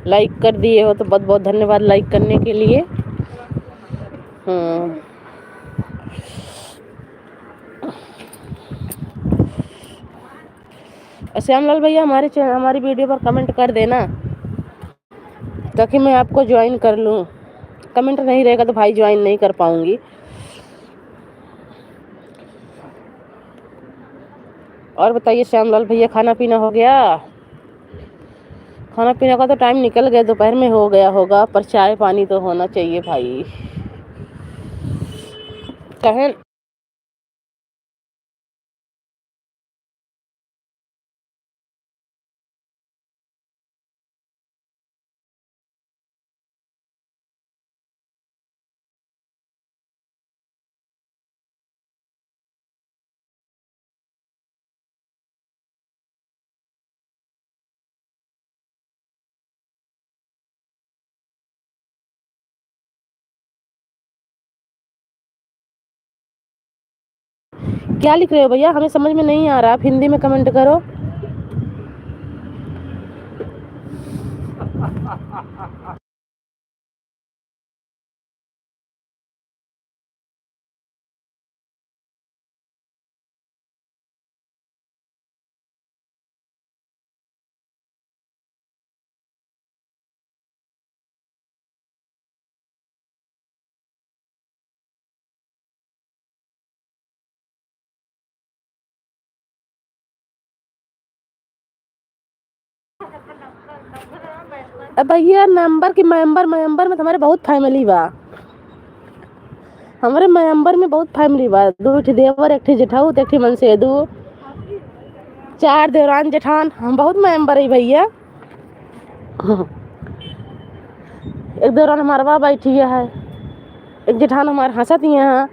लाइक कर दिए हो तो बहुत बहुत धन्यवाद लाइक करने के लिए। श्यामलाल भैया हमारी वीडियो पर कमेंट कर देना ताकि मैं आपको ज्वाइन कर लूँ। कमेंट नहीं रहेगा तो भाई ज्वाइन नहीं कर पाऊँगी। और बताइए श्यामलाल भैया खाना पीना हो गया? खाना पीना का तो टाइम निकल गया, दोपहर में हो गया होगा, पर चाय पानी तो होना चाहिए भाई। कहें क्या लिख रहे हो भैया? हमें समझ में नहीं आ रहा। आप हिंदी में कमेंट करो। अब भैया नंबर की मेंबर में तुम्हारे बहुत फैमिली बा। हमारे मेंबर में बहुत फैमिली बा। 2 देवर, 1 जेठाऊ, 1 मनसेदू, 4 देवरान जेठान। हम बहुत मेंबर है भैया। एक देवरान हमारा बैठी है, एक जेठान हमारे हंसत ही हैं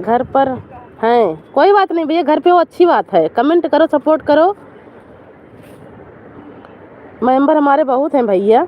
घर पर हैं। कोई बात नहीं भैया, घर पे वो अच्छी बात है। कमेंट करो, सपोर्ट करो। मेंबर हमारे बहुत हैं भैया।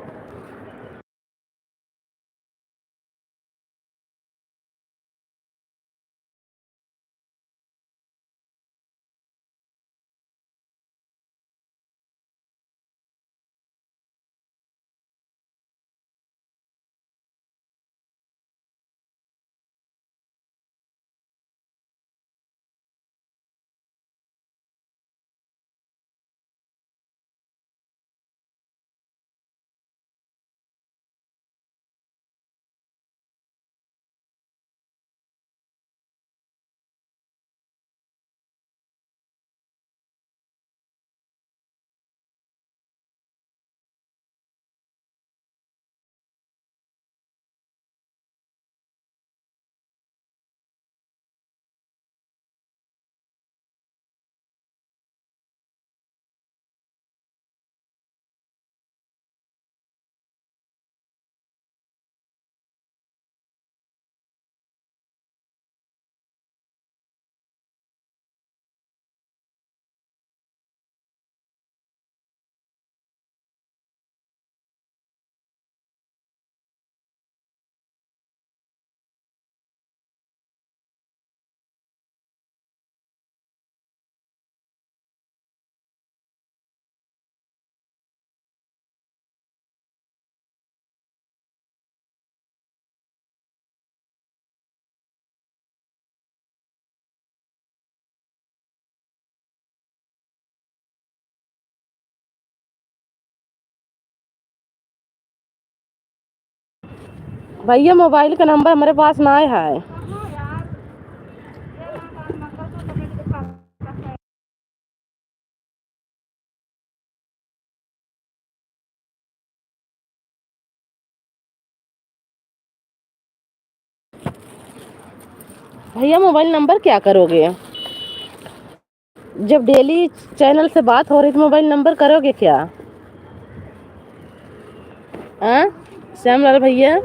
भैया मोबाइल का नंबर हमारे पास ना है। भैया मोबाइल नंबर क्या करोगे? जब डेली चैनल से बात हो रही तो मोबाइल नंबर करोगे क्या? हाँ श्यामलाल भैया